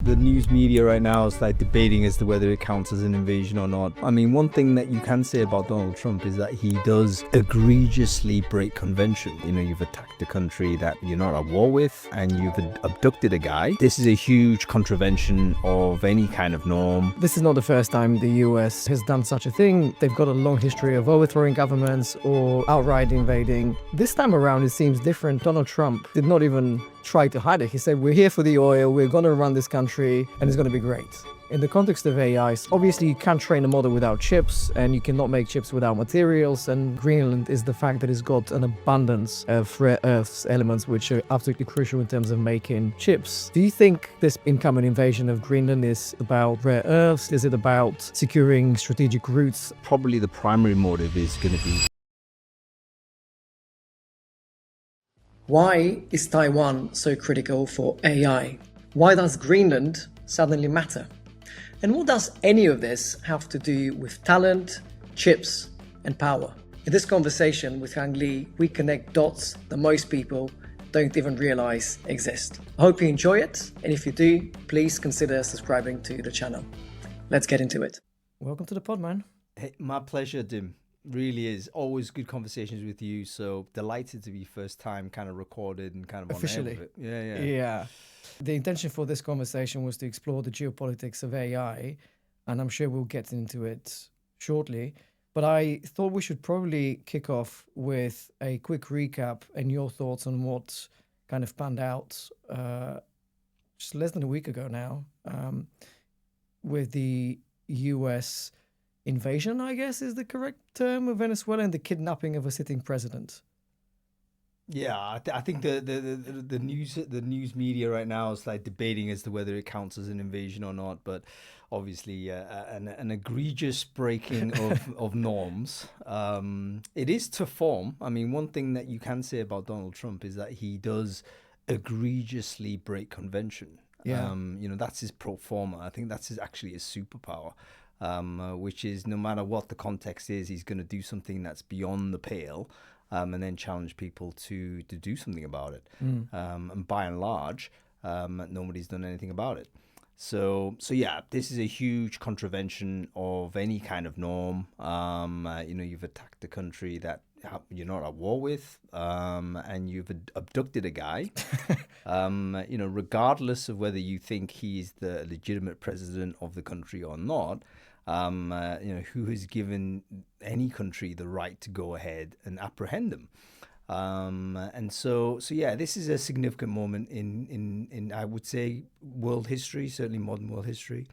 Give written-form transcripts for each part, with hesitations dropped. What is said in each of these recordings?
The news media right now is like debating as to whether it counts as an invasion or not. I mean, one thing that you can say about Donald Trump is that he does egregiously break convention. You know, you've attacked a country that you're not at war with, and you've abducted a guy. This is a huge contravention of any kind of norm. This is not the first time the US has done such a thing. They've got a long history of overthrowing governments or outright invading. This time around, it seems different. Donald Trump did not even try to hide it. He said, we're here for the oil, we're going to run this country, and it's going to be great. In the context of AI, obviously you can't train a model without chips, and you cannot make chips without materials, and Greenland is the fact that it's got an abundance of rare earths elements which are absolutely crucial in terms of making chips. Do you think this incoming invasion of Greenland is about rare earths? Is it about securing strategic routes? Probably the primary motive is going to be Why is Taiwan so critical for AI? Why does Greenland suddenly matter? And what does any of this have to do with talent, chips, and power? In this conversation with Hang Lee, we connect dots that most people don't even realize exist. I hope you enjoy it, and if you do, please consider subscribing to the channel. Let's get into it. Welcome to the pod, man. Hey, my pleasure, Dim. Really is. Always good conversations with you. So delighted to be first time kind of recorded and kind of Officially. on air with it. Yeah. The intention for this conversation was to explore the geopolitics of AI, and I'm sure we'll get into it shortly. But I thought we should probably kick off with a quick recap and your thoughts on what kind of panned out just less than a week ago now with the US invasion, I guess is the correct term, of Venezuela, and the kidnapping of a sitting president. Yeah, I think the news media right now is like debating as to whether it counts as an invasion or not. But obviously, an egregious breaking of norms. It is to form. I mean, one thing that you can say about Donald Trump is that he does egregiously break convention. Yeah. You know, that's his pro forma. I think that's actually his superpower. Which is no matter what the context is, he's going to do something that's beyond the pale, and then challenge people to do something about it. And by and large, nobody's done anything about it. So yeah, this is a huge contravention of any kind of norm. You know, you've attacked a country that you're not at war with, and you've abducted a guy. You know, regardless of whether you think he's the legitimate president of the country or not. You know, who has given any country the right to go ahead and apprehend them. And so yeah, this is a significant moment in I would say world history, certainly modern world history,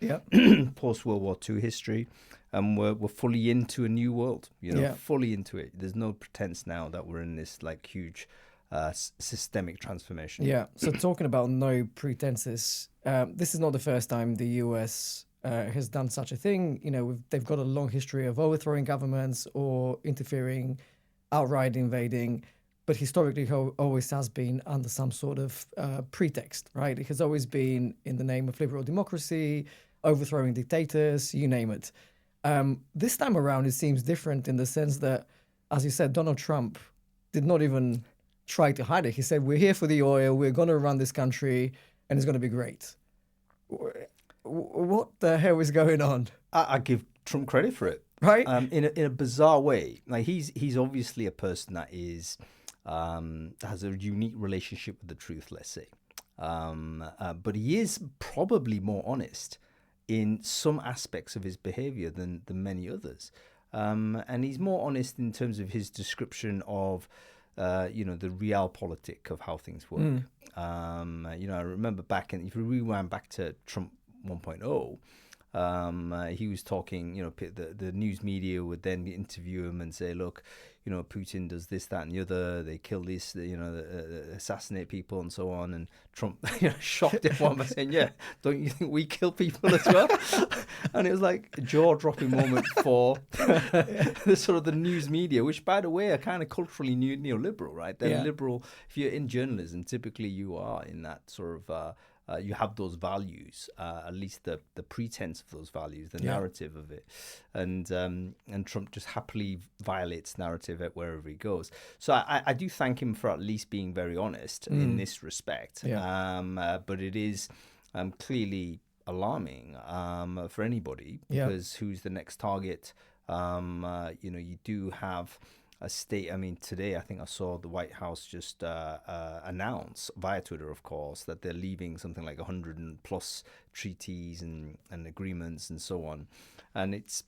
post World War II history. We're fully into a new world, you know, fully into it. There's no pretense now that we're in this like huge systemic transformation. Yeah. So talking about no pretenses, this is not the first time the US has done such a thing. You know, they've got a long history of overthrowing governments or interfering, outright invading, but historically always has been under some sort of pretext, right? It has always been in the name of liberal democracy, overthrowing dictators, you name it. This time around, it seems different in the sense that, as you said, Donald Trump did not even try to hide it. He said, we're here for the oil, we're going to run this country, and it's going to be great. What the hell is going on? I give Trump credit for it, right? In a bizarre way. Like he's obviously a person that is has a unique relationship with the truth, let's say, but he is probably more honest in some aspects of his behavior than many others, and he's more honest in terms of his description of you know, the realpolitik of how things work. You know, I remember if you rewind back to Trump 1.0, he was talking, you know, the news media would then interview him and say, look, you know, Putin does this, that, and the other. They kill this, you know, assassinate people and so on. And Trump, you know, shocked everyone by saying, yeah, don't you think we kill people as well? And it was like a jaw-dropping moment for the sort of the news media, which, by the way, are kind of culturally neoliberal, right? They're liberal. If you're in journalism, typically you are in that sort of you have those values, at least the pretense of those values, the narrative of it, and Trump just happily violates narrative at wherever he goes. So I do thank him for at least being very honest in this respect. But it is clearly alarming for anybody, because who's the next target? You do have a state. I mean, today I think I saw the White House just announce via Twitter, of course, that they're leaving something like 100 and plus treaties and agreements and so on. And it's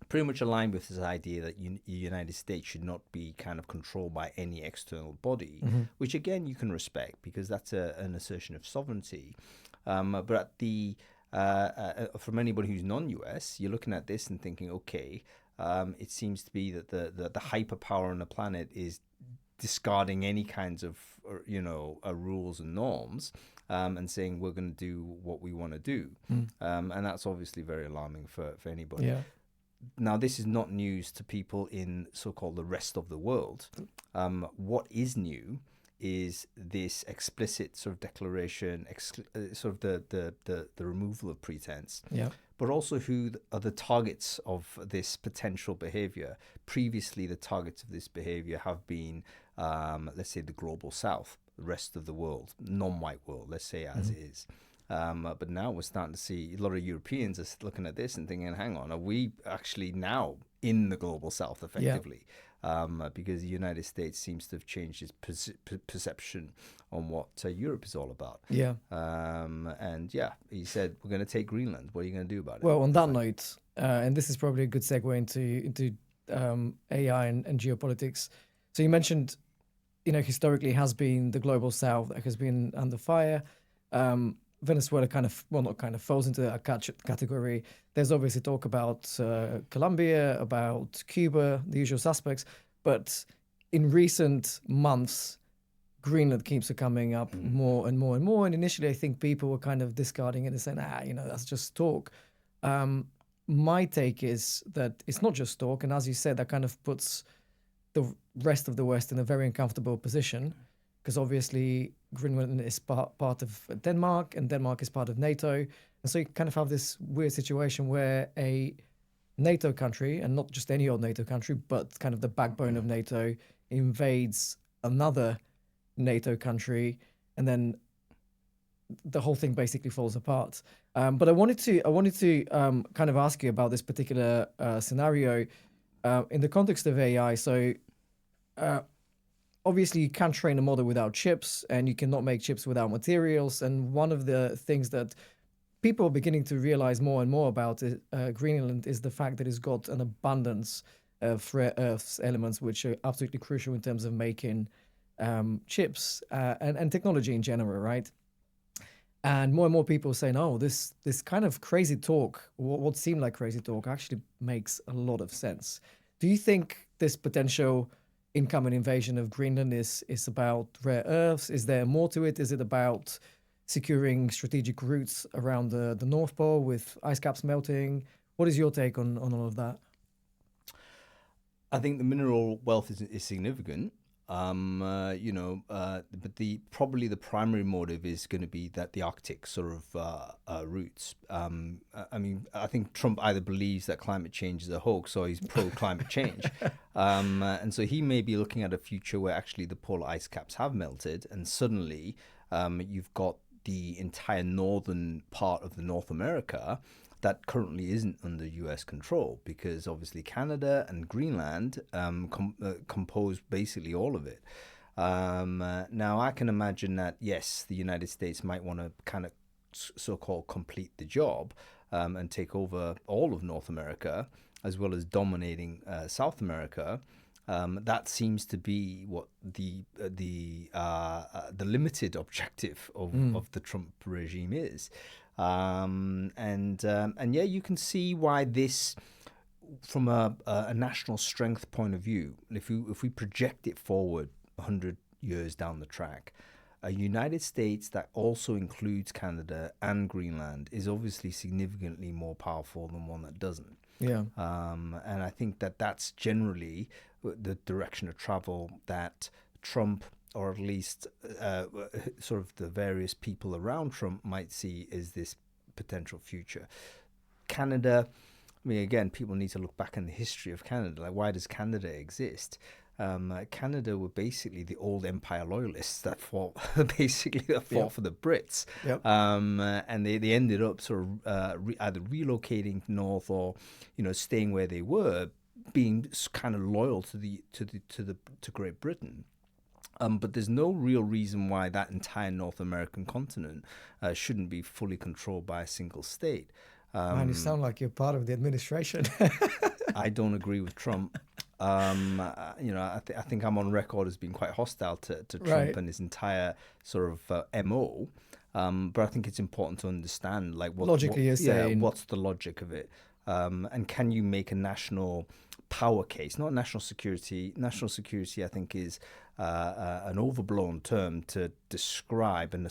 pretty much aligned with this idea that the United States should not be kind of controlled by any external body, which again you can respect, because that's an assertion of sovereignty. But at the from anybody who's non-US, you're looking at this and thinking, okay, it seems to be that the hyperpower on the planet is discarding any kinds of rules and norms, and saying we're going to do what we want to do, and that's obviously very alarming for anybody. Yeah. Now, this is not news to people in so-called the rest of the world. What is new is this explicit sort of declaration, sort of the removal of pretense, but also who are the targets of this potential behavior. Previously, the targets of this behavior have been, let's say, the global south, the rest of the world, non-white world, let's say as it is. But now we're starting to see a lot of Europeans are looking at this and thinking, hang on, are we actually now in the global south effectively? Because the United States seems to have changed its perception on what Europe is all about. And he said, we're going to take Greenland. What are you going to do about it? Well, on that note, and this is probably a good segue into AI and geopolitics. So you mentioned, historically has been the global south that has been under fire. Venezuela falls into that category. There's obviously talk about Colombia, about Cuba, the usual suspects. But in recent months, Greenland keeps coming up more and more and more. And initially, I think people were kind of discarding it and saying, that's just talk. My take is that it's not just talk. And as you said, that kind of puts the rest of the West in a very uncomfortable position, because obviously Greenland is part of Denmark, and Denmark is part of NATO. And so you kind of have this weird situation where a NATO country, and not just any old NATO country, but kind of the backbone of NATO, invades another NATO country, and then the whole thing basically falls apart. But I wanted to kind of ask you about this particular scenario in the context of AI. So obviously, you can't train a model without chips, and you cannot make chips without materials. And one of the things that people are beginning to realize more and more about Greenland is the fact that it's got an abundance of rare earths elements, which are absolutely crucial in terms of making chips and technology in general, right? And more people saying, oh, this kind of crazy talk, what seemed like crazy talk, actually makes a lot of sense. Do you think this potential incoming invasion of Greenland is about rare earths? Is there more to it? Is it about securing strategic routes around the North Pole with ice caps melting? What is your take on all of that? I think the mineral wealth is significant, but probably the primary motive is going to be that the Arctic sort of routes. I think Trump either believes that climate change is a hoax or he's pro climate change, and so he may be looking at a future where actually the polar ice caps have melted, and suddenly you've got the entire northern part of the North America that currently isn't under US control, because obviously Canada and Greenland compose basically all of it. Now, I can imagine that, yes, the United States might want to kind of so-called complete the job and take over all of North America, as well as dominating South America. That seems to be what the limited objective of the Trump regime is. You can see why this, from a national strength point of view, if we project it forward 100 years down the track, a United States that also includes Canada and Greenland is obviously significantly more powerful than one that doesn't. Yeah. And I think that that's generally the direction of travel that Trump, or at least sort of the various people around Trump, might see as this potential future. Canada, I mean, again, people need to look back in the history of Canada. Like, why does Canada exist? Canada were basically the old empire loyalists that fought for the Brits. Yep. And they ended up sort of either relocating north or, staying where they were, being kind of loyal to Great Britain. But there's no real reason why that entire North American continent shouldn't be fully controlled by a single state. Man, you sound like you're part of the administration. I don't agree with Trump. I think I'm on record as being quite hostile to Trump Right. and his entire sort of MO. But I think it's important to understand, like, Logically, you're saying- what's the logic of it, and can you make a national power case, not national security? National security, I think, is an overblown term to describe an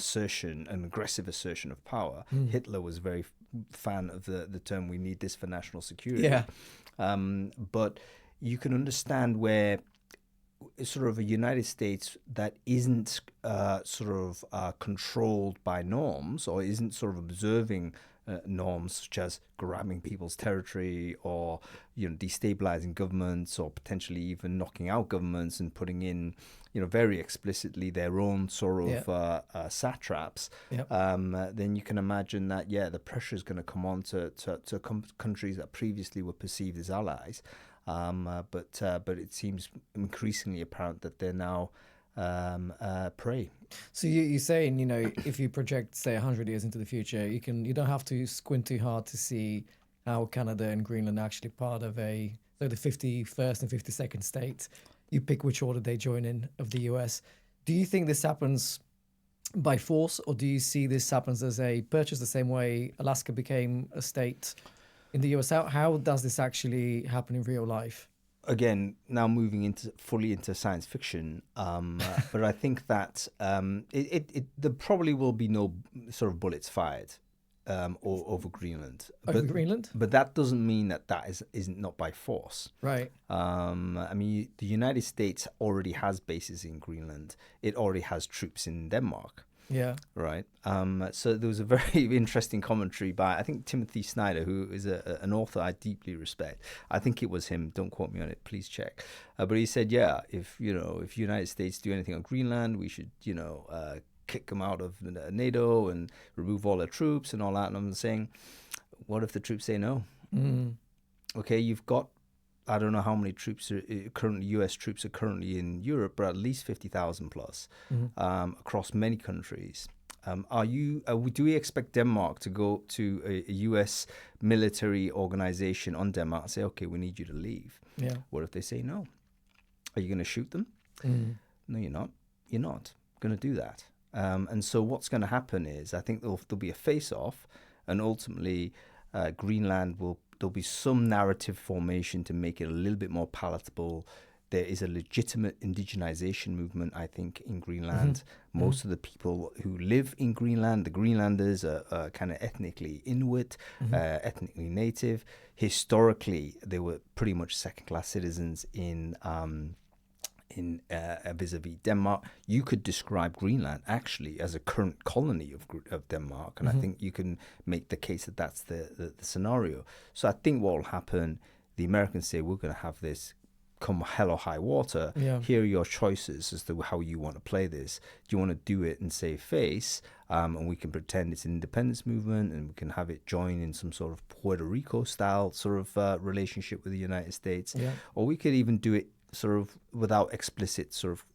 aggressive assertion of power. Hitler was very fan of the term, we need this for national security. Yeah. But you can understand where sort of a United States that isn't controlled by norms, or isn't sort of observing norms such as grabbing people's territory, or destabilizing governments, or potentially even knocking out governments and putting in very explicitly their own sort of satraps. Yep. Then you can imagine that the pressure is going to come on to countries that previously were perceived as allies. But it seems increasingly apparent that they're now prey. So you're saying, if you project, say, 100 years into the future, you don't have to squint too hard to see how Canada and Greenland are actually part of the 51st and 52nd state. You pick which order they join in of the US. Do you think this happens by force, or do you see this happens as a purchase, the same way Alaska became a state in the US? How does this actually happen in real life? Again, now moving fully into science fiction, but I think that there probably will be no sort of bullets fired over Greenland. Over Greenland? But that doesn't mean that isn't not by force. Right. I mean, the United States already has bases in Greenland. It already has troops in Denmark. Yeah. Right. So there was a very interesting commentary by, I think, Timothy Snyder, who is an author I deeply respect. I think it was him. Don't quote me on it. Please check. But he said, if United States do anything on Greenland, we should, kick them out of NATO and remove all their troops and all that. And I'm saying, what if the troops say no? Okay, you've got, I don't know how many troops U.S. troops are currently in Europe, but at least 50,000 plus across many countries. Do we expect Denmark to go to a U.S. military organization on Denmark and say, okay, we need you to leave? Yeah. What if they say no? Are you going to shoot them? No, you're not. You're not going to do that. And so what's going to happen is, I think there'll be a face-off, and ultimately there'll be some narrative formation to make it a little bit more palatable. There is a legitimate indigenization movement, I think, in Greenland. Most of the people who live in Greenland, the Greenlanders, are kind of ethnically Inuit, ethnically native. Historically, they were pretty much second-class citizens in vis-a-vis Denmark. You could describe Greenland actually as a current colony of Denmark, and I think you can make the case that that's the scenario. So I think what will happen, the Americans say, we're going to have this come hell or high water. Yeah. Here are your choices as to how you want to play this. Do you want to do it and save face, and we can pretend it's an independence movement, and we can have it join in some sort of Puerto Rico style sort of relationship with the United States, or we could even do it sort of without explicit sort of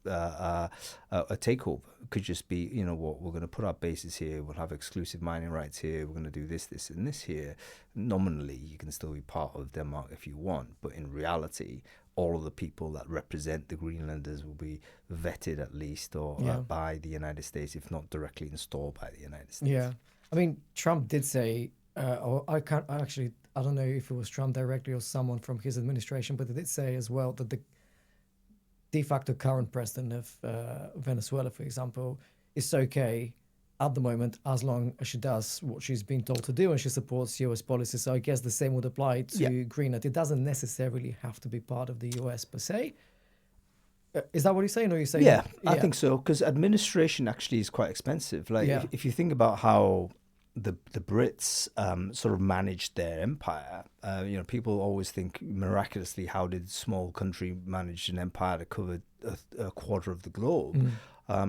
a takeover. It could just be, we're going to put our bases here, we'll have exclusive mining rights here, we're going to do this, this, and this here. Nominally, you can still be part of Denmark if you want, but in reality, all of the people that represent the Greenlanders will be vetted at least, or by the United States, if not directly installed by the United States. Yeah. I mean, Trump did say, I don't know if it was Trump directly or someone from his administration, but they did say as well that the de facto current president of Venezuela, for example, is okay at the moment as long as she does what she's been told to do and she supports US policy. So I guess the same would apply to Greenland. It doesn't necessarily have to be part of the US per se. Is that what you're saying? Or are you saying? I think so, because administration actually is quite expensive. Like if you think about how the Brits sort of managed their empire. People always think miraculously, how did a small country manage an empire to cover a quarter of the globe?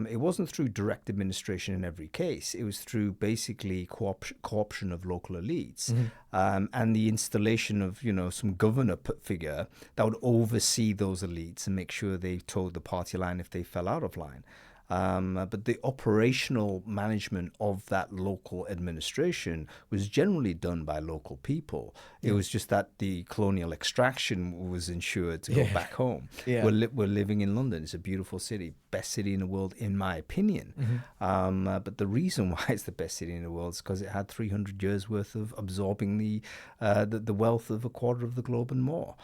It wasn't through direct administration in every case. It was through basically co-option of local elites and the installation of, some governor figure that would oversee those elites and make sure they toed the party line if they fell out of line. But the operational management of that local administration was generally done by local people. It was just that the colonial extraction was ensured to go back home. We're living in London. It's a beautiful city, best city in the world, in my opinion. But the reason why it's the best city in the world is because it had 300 years worth of absorbing the wealth of a quarter of the globe and more.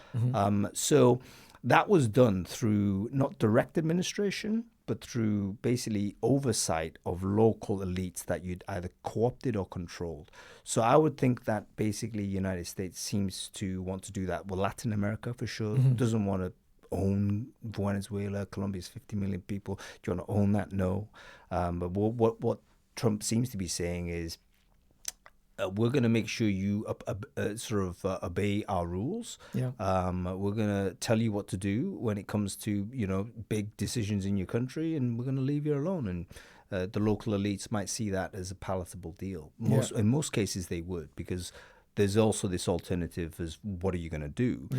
So that was done through not direct administration, but through basically oversight of local elites that you'd either co-opted or controlled. So I would think that basically the United States seems to want to do that. Well, Latin America for sure doesn't want to own Venezuela. Colombia's 50 million people. Do you want to own that? No. But what Trump seems to be saying is, we're going to make sure you obey our rules. We're going to tell you what to do when it comes to, big decisions in your country, and we're going to leave you alone. And the local elites might see that as a palatable deal. In most cases, they would, because there's also this alternative as what are you going to do?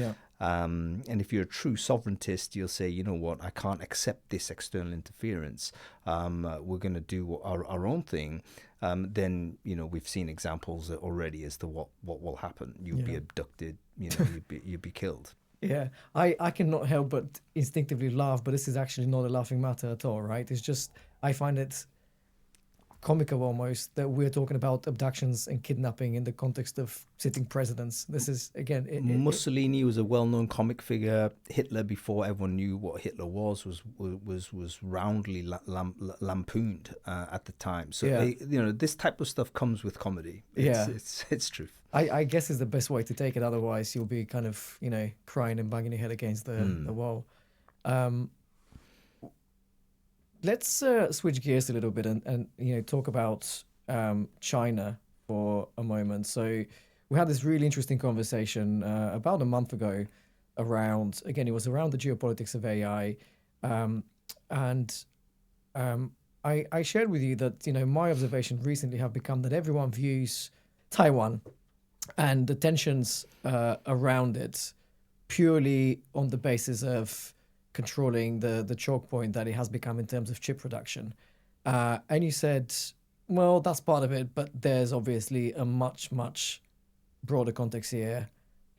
And if you're a true sovereigntist, you'll say, you know what, I can't accept this external interference. We're going to do our own thing. Then, we've seen examples already as to what will happen. You'll be abducted, you'd be killed. Yeah, I cannot help but instinctively laugh, but this is actually not a laughing matter at all, right? It's just, I find it comical almost that we're talking about abductions and kidnapping in the context of sitting presidents. This is, again... Mussolini was a well-known comic figure. Hitler, before everyone knew what Hitler was roundly lampooned at the time. So, this type of stuff comes with comedy. It's truth. I guess is the best way to take it. Otherwise, you'll be kind of, crying and banging your head against the wall. Let's switch gears a little bit and talk about China for a moment. So we had this really interesting conversation about a month ago around, again, it was around the geopolitics of AI. I shared with you that, my observation recently have become that everyone views Taiwan and the tensions around it purely on the basis of controlling the choke point that it has become in terms of chip production. And you said, well, that's part of it, but there's obviously a much, much broader context here,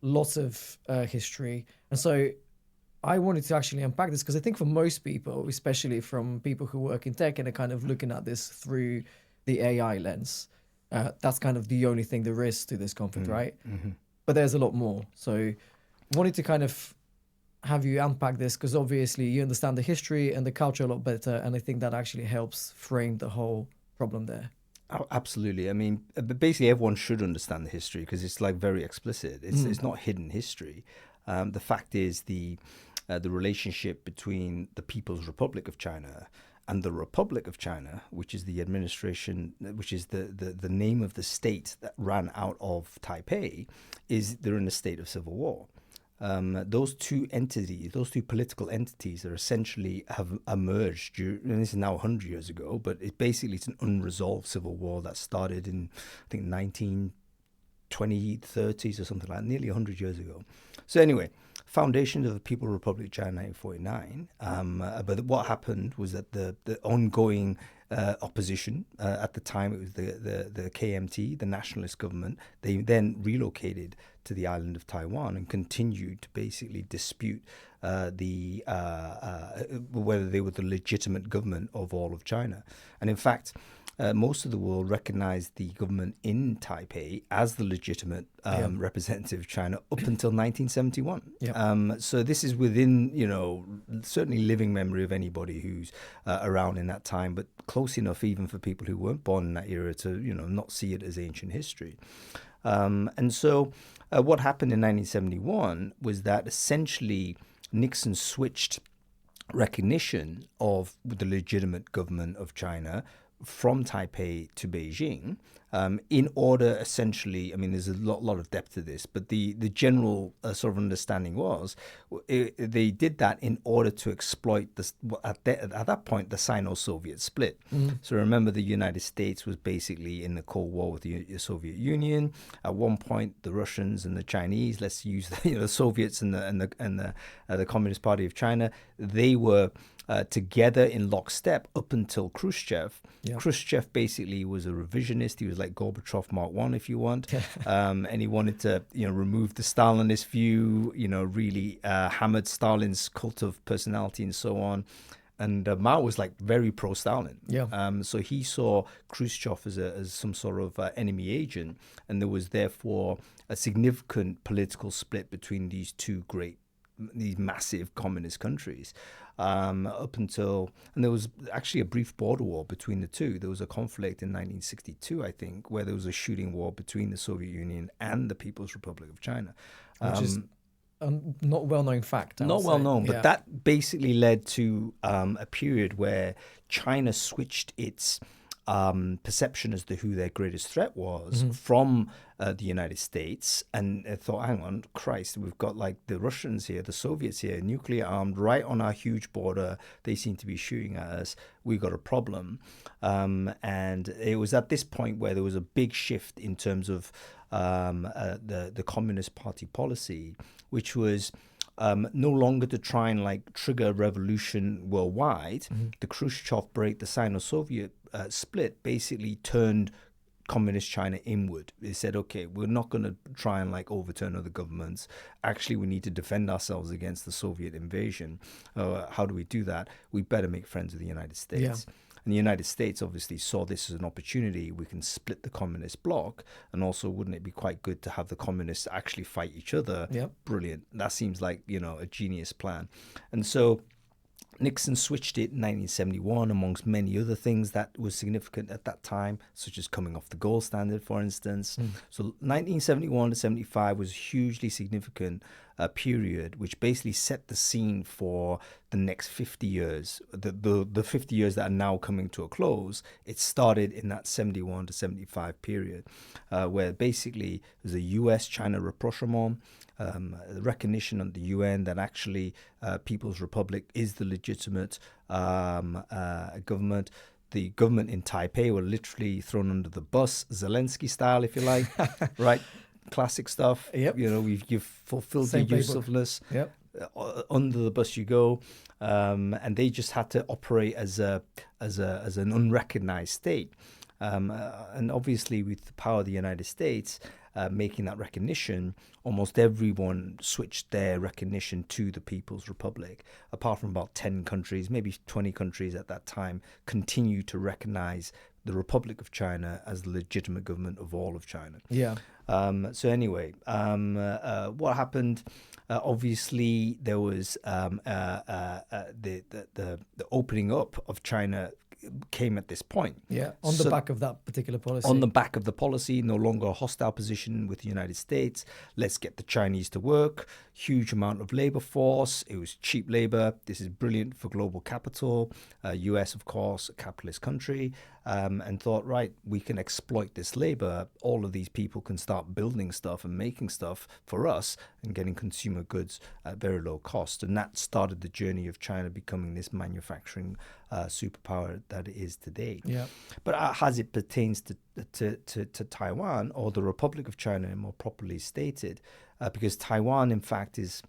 lots of history. And so I wanted to actually unpack this because I think for most people, especially from people who work in tech and are kind of looking at this through the AI lens, that's kind of the only thing there is to this conflict, right? But there's a lot more. So wanted to kind of have you unpack this because obviously you understand the history and the culture a lot better, and I think that actually helps frame the whole problem there. Oh, absolutely. I mean, basically everyone should understand the history because it's like very explicit. It's not hidden history. The fact is the relationship between the People's Republic of China and the Republic of China, which is the administration, which is the name of the state that ran out of Taipei, they're in a state of civil war. Those two entities, those two political entities are essentially have emerged, and this is now 100 years ago, but it's an unresolved civil war that started in, I think, 1920s or something like that, nearly 100 years ago. So anyway, foundation of the People's Republic of China in 1949. But what happened was that the ongoing opposition, at the time it was the KMT, the nationalist government, they then relocated to the island of Taiwan and continued to basically dispute whether they were the legitimate government of all of China. And in fact, most of the world recognized the government in Taipei as the legitimate representative of China up until 1971. So this is within, certainly living memory of anybody who's around in that time, but close enough even for people who weren't born in that era to, not see it as ancient history. And so what happened in 1971 was that essentially Nixon switched recognition of the legitimate government of China from Taipei to Beijing in order, essentially, I mean, there's a lot of depth to this, but the general sort of understanding was they did that in order to exploit this, at that point, the Sino-Soviet split. So remember, the United States was basically in the Cold War with the Soviet Union. At one point, the Russians and the Chinese, let's use the Soviets and the Communist Party of China, they were together in lockstep up until Khrushchev. Yeah. Khrushchev basically was a revisionist. He was like Gorbachev Mark I, if you want. And he wanted to, remove the Stalinist view, really hammered Stalin's cult of personality and so on. And Mao was like very pro-Stalin. Yeah. So he saw Khrushchev as some sort of enemy agent. And there was therefore a significant political split between these massive communist countries. Up until, and there was actually a brief border war between the two. There was a conflict in 1962, I think, where there was a shooting war between the Soviet Union and the People's Republic of China. Which is not well-known fact. Not well known, but that basically led to a period where China switched its perception as to who their greatest threat was from the United States, and thought, hang on, Christ, we've got like the Russians here, the Soviets here, nuclear armed, right on our huge border. They seem to be shooting at us. We got a problem. And it was at this point where there was a big shift in terms of the Communist Party policy, which was no longer to try and like trigger a revolution worldwide. The Khrushchev break, the Sino-Soviet split basically turned communist China inward. They said, okay, we're not going to try and like overturn other governments. Actually, we need to defend ourselves against the Soviet invasion. How do we do that? We better make friends with the United States. Yeah. And the United States obviously saw this as an opportunity. We can split the communist bloc. And also, wouldn't it be quite good to have the communists actually fight each other? Yep. Brilliant. That seems like, a genius plan. And so Nixon switched it in 1971, amongst many other things that was significant at that time, such as coming off the gold standard, for instance. So 1971 to 75 was a hugely significant period, which basically set the scene for the next 50 years, the 50 years that are now coming to a close. It started in that 71 to 75 period, where basically there's a US-China rapprochement, the recognition of the UN that actually People's Republic is the legitimate government. The government in Taipei were literally thrown under the bus, Zelensky style, if you like, right? Classic stuff. Yep. You've fulfilled Same your playbook. usefulness. Yep. Under the bus you go, and they just had to operate as an unrecognized state. And obviously, with the power of the United States making that recognition, almost everyone switched their recognition to the People's Republic. Apart from about 10 countries, maybe 20 countries at that time, continue to recognize the Republic of China as the legitimate government of all of China. Yeah. So anyway, what happened? Obviously, there was the opening up of China came at this point. Yeah, on the back of that particular policy. On the back of the policy, no longer a hostile position with the United States. Let's get the Chinese to work. Huge amount of labor force. It was cheap labor. This is brilliant for global capital. US, of course, a capitalist country. And thought, right, we can exploit this labor. All of these people can start building stuff and making stuff for us and getting consumer goods at very low cost. And that started the journey of China becoming this manufacturing superpower that it is today. Yeah. But as it pertains to Taiwan, or the Republic of China, more properly stated, because Taiwan, in fact, is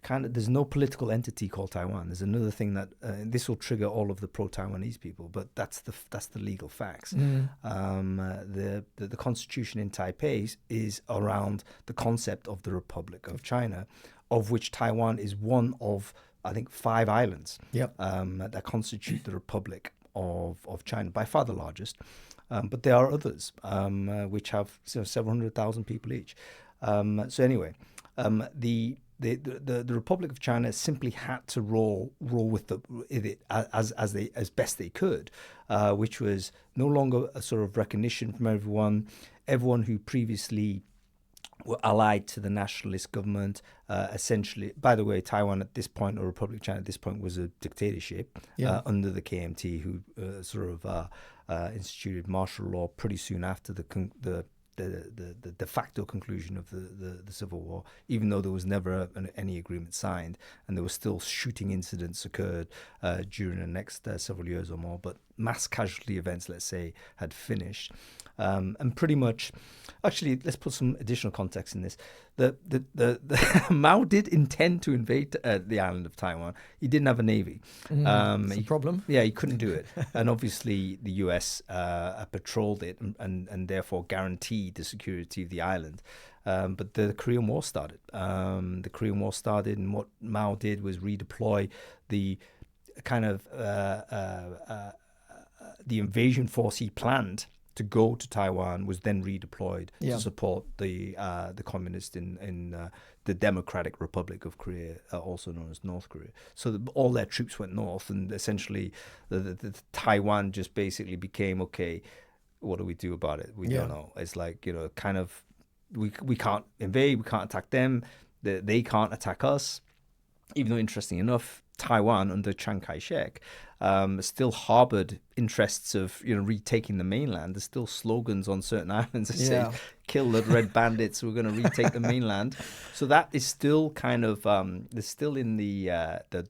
there's no political entity called Taiwan. There's another thing that this will trigger all of the pro-Taiwanese people, but that's the legal facts. The constitution in Taipei is around the concept of the Republic of China, of which Taiwan is one of, I think, 5 islands that constitute the Republic of China, by far the largest. But there are others which have several 100,000 people each. So anyway, the Republic of China simply had to roll with it as best they could, which was no longer a sort of recognition from everyone who previously were allied to the nationalist government. Essentially, by the way, Taiwan at this point, or Republic of China at this point, was a dictatorship under the KMT, who instituted martial law pretty soon after the de facto conclusion of the Civil War, even though there was never any agreement signed, and there were still shooting incidents occurred during the next several years or more. But mass casualty events, let's say, had finished. And pretty much, actually, let's put some additional context in this. The Mao did intend to invade the island of Taiwan. He didn't have a navy. That's a problem. Yeah, he couldn't do it. And obviously, the US patrolled it and therefore guaranteed the security of the island. But the Korean War started. And what Mao did was redeploy the kind of the invasion force he planned to go to Taiwan was then redeployed to support the communists in the Democratic Republic of Korea, also known as North Korea. So all their troops went north, and essentially the Taiwan just basically became, okay, what do we do about it? We don't know. It's like, kind of, we can't invade, we can't attack them, they can't attack us. Even though, interesting enough, Taiwan under Chiang Kai-shek still harbored interests of retaking the mainland. There's still slogans on certain islands that say "Kill the red bandits, we're going to retake the mainland." So that is still kind of there's still in the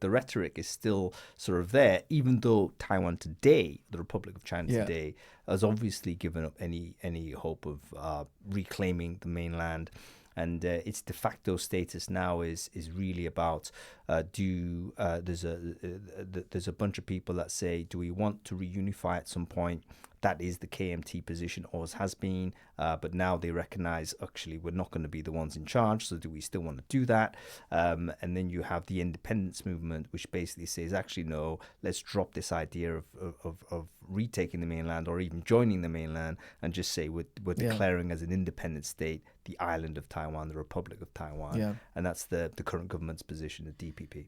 rhetoric is still sort of there, even though Taiwan today, the Republic of China today, has obviously given up any hope of reclaiming the mainland. And its de facto status now is really about there's a bunch of people that say, do we want to reunify at some point? That is the KMT position, always has been. But now they recognize, actually, we're not going to be the ones in charge. So do we still want to do that? And then you have the independence movement, which basically says, actually, no, let's drop this idea of retaking the mainland or even joining the mainland and just say we're declaring as an independent state the island of Taiwan, the Republic of Taiwan. Yeah. And that's the current government's position, the DPP.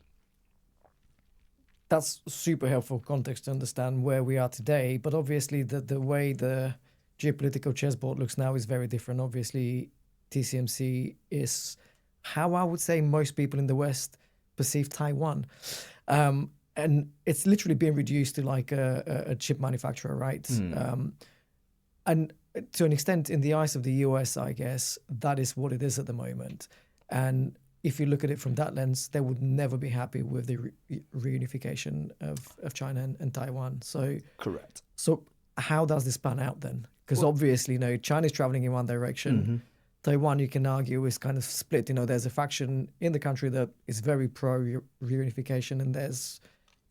That's super helpful context to understand where we are today. But obviously, the way the geopolitical chessboard looks now is very different. Obviously, TSMC is how I would say most people in the West perceive Taiwan. And it's literally been reduced to like a chip manufacturer, right? And to an extent, in the eyes of the US, I guess, that is what it is at the moment. And if you look at it from that lens, they would never be happy with the reunification of China and Taiwan. So correct. So how does this pan out then? Because obviously, China's traveling in one direction. Mm-hmm. Taiwan, you can argue, is kind of split. There's a faction in the country that is very pro reunification, and there's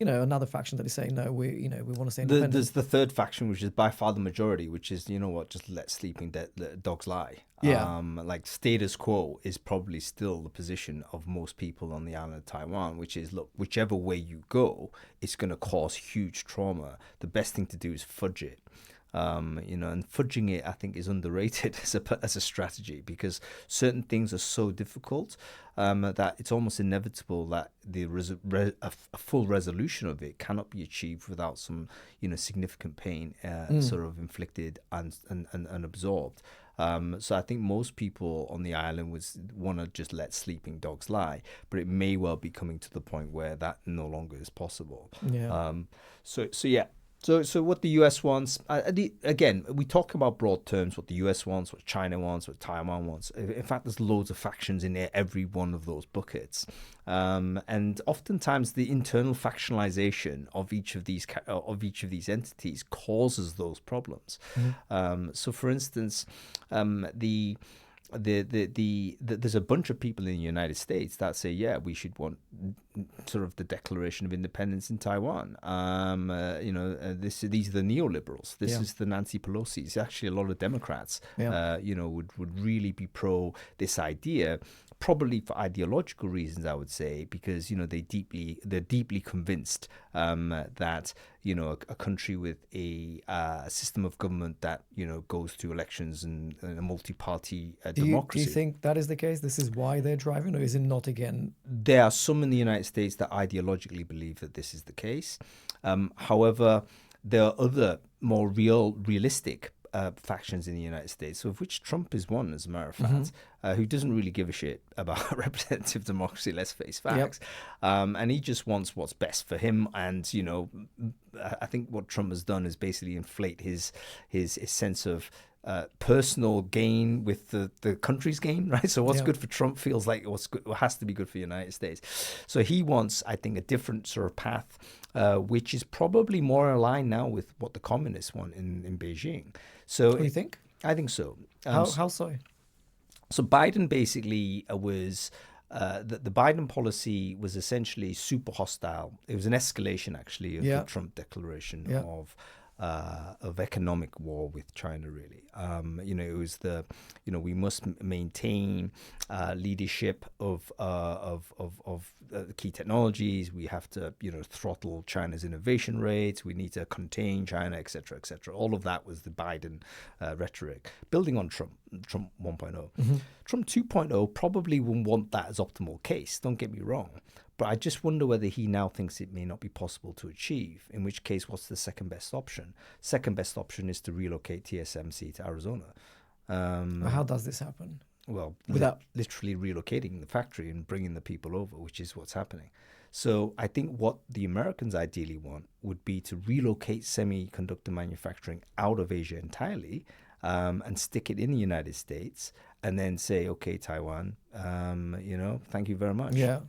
another faction that is saying no, we want to stay independent. There's the third faction, which is by far the majority, which is just let sleeping dogs lie. Yeah. Like status quo is probably still the position of most people on the island of Taiwan, which is, look, whichever way you go, it's going to cause huge trauma. The best thing to do is fudge it. And fudging it, I think, is underrated as a strategy, because certain things are so difficult that it's almost inevitable that a full resolution of it cannot be achieved without some significant pain sort of inflicted and absorbed. So I think most people on the island would want to just let sleeping dogs lie, but it may well be coming to the point where that no longer is possible. Yeah. So what the US wants, again, we talk about broad terms, what the US wants, what China wants, what Taiwan wants. In fact, there's loads of factions in every one of those buckets. And oftentimes the internal factionalization of each of these entities causes those problems. Mm-hmm. So for instance, there's a bunch of people in the United States that say, we should want sort of the declaration of independence in Taiwan. These are the neoliberals. This is the Nancy Pelosi's. Actually, a lot of Democrats, would really be pro this idea. Probably for ideological reasons, I would say, because they're deeply convinced that a country with a system of government that goes to elections and a multi-party democracy. Do you think that is the case? This is why they're driving, or is it not again? There are some in the United States that ideologically believe that this is the case. However, there are other more realistic factions in the United States, of which Trump is one, as a matter of fact, who doesn't really give a shit about representative democracy, let's face facts. And he just wants what's best for him. And, you know, I think what Trump has done is basically inflate his sense of personal gain with the country's gain, right? So what's good for Trump feels like what's good, has to be good for the United States. So he wants, I think, a different sort of path, which is probably more aligned now with what the communists want in Beijing. So What do you think? I think so. How so? So Biden basically was. The Biden policy was essentially super hostile. It was an escalation, actually, of the Trump declaration of economic war with China, really. You know, it was we must maintain leadership of key technologies. We have to, throttle China's innovation rates. We need to contain China, et cetera, et cetera. All of that was the Biden rhetoric, building on Trump 1.0. Trump 2.0 probably wouldn't want that as optimal case. Don't get me wrong. But I just wonder whether he now thinks it may not be possible to achieve, in which case, what's the second best option? Second best option is to relocate TSMC to Arizona. How does this happen? Well, without literally relocating the factory and bringing the people over, which is what's happening. So I think what the Americans ideally want would be to relocate semiconductor manufacturing out of Asia entirely, and stick it in the United States, and then say, okay, Taiwan, thank you very much. Yeah.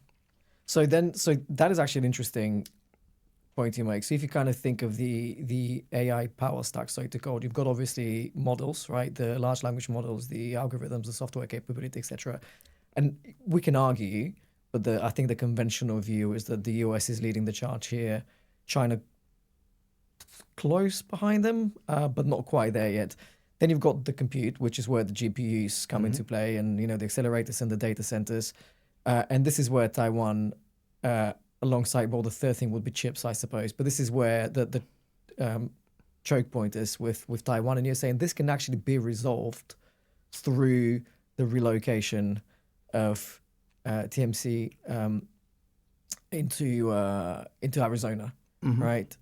So that is actually an interesting point you make. So if you kind of think of the AI power stack, so to code, you've got obviously models, right? The large language models, the algorithms, the software capability, etc. And we can argue, but I think the conventional view is that the US is leading the charge here, China close behind them, but not quite there yet. Then you've got the compute, which is where the GPUs come into play, and the accelerators and the data centers. And this is where Taiwan, alongside, well, the third thing would be chips, I suppose. But this is where the choke point is with Taiwan. And you're saying this can actually be resolved through the relocation of TMC into Arizona, right?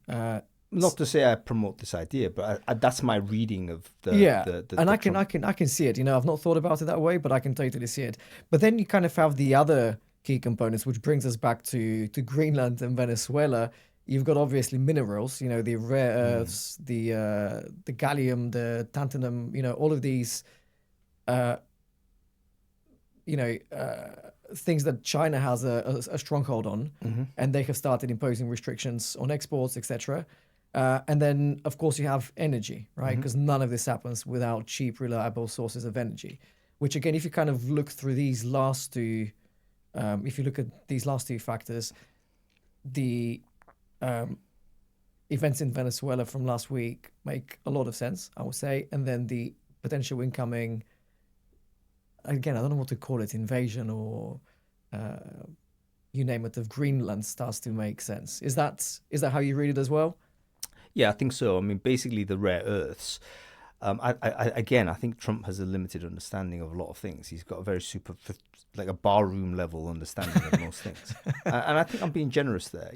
Not to say I promote this idea, but that's my reading of the I can see it. I've not thought about it that way, but I can totally see it. But then you kind of have the other key components, which brings us back to Greenland and Venezuela. You've got obviously minerals, the rare earths, the gallium, the tantalum, all of these, things that China has a stronghold on, and they have started imposing restrictions on exports, etc. And then, of course, you have energy, right? Because none of this happens without cheap, reliable sources of energy. Which, again, if you kind of look through these last two, factors, the events in Venezuela from last week make a lot of sense, I would say. And then the potential incoming, again, I don't know what to call it, invasion or you name it, of Greenland starts to make sense. Is that how you read it as well? Yeah, I think so. I mean, basically the rare earths. I think Trump has a limited understanding of a lot of things. He's got a very like a barroom level understanding of most things. And I think I'm being generous there,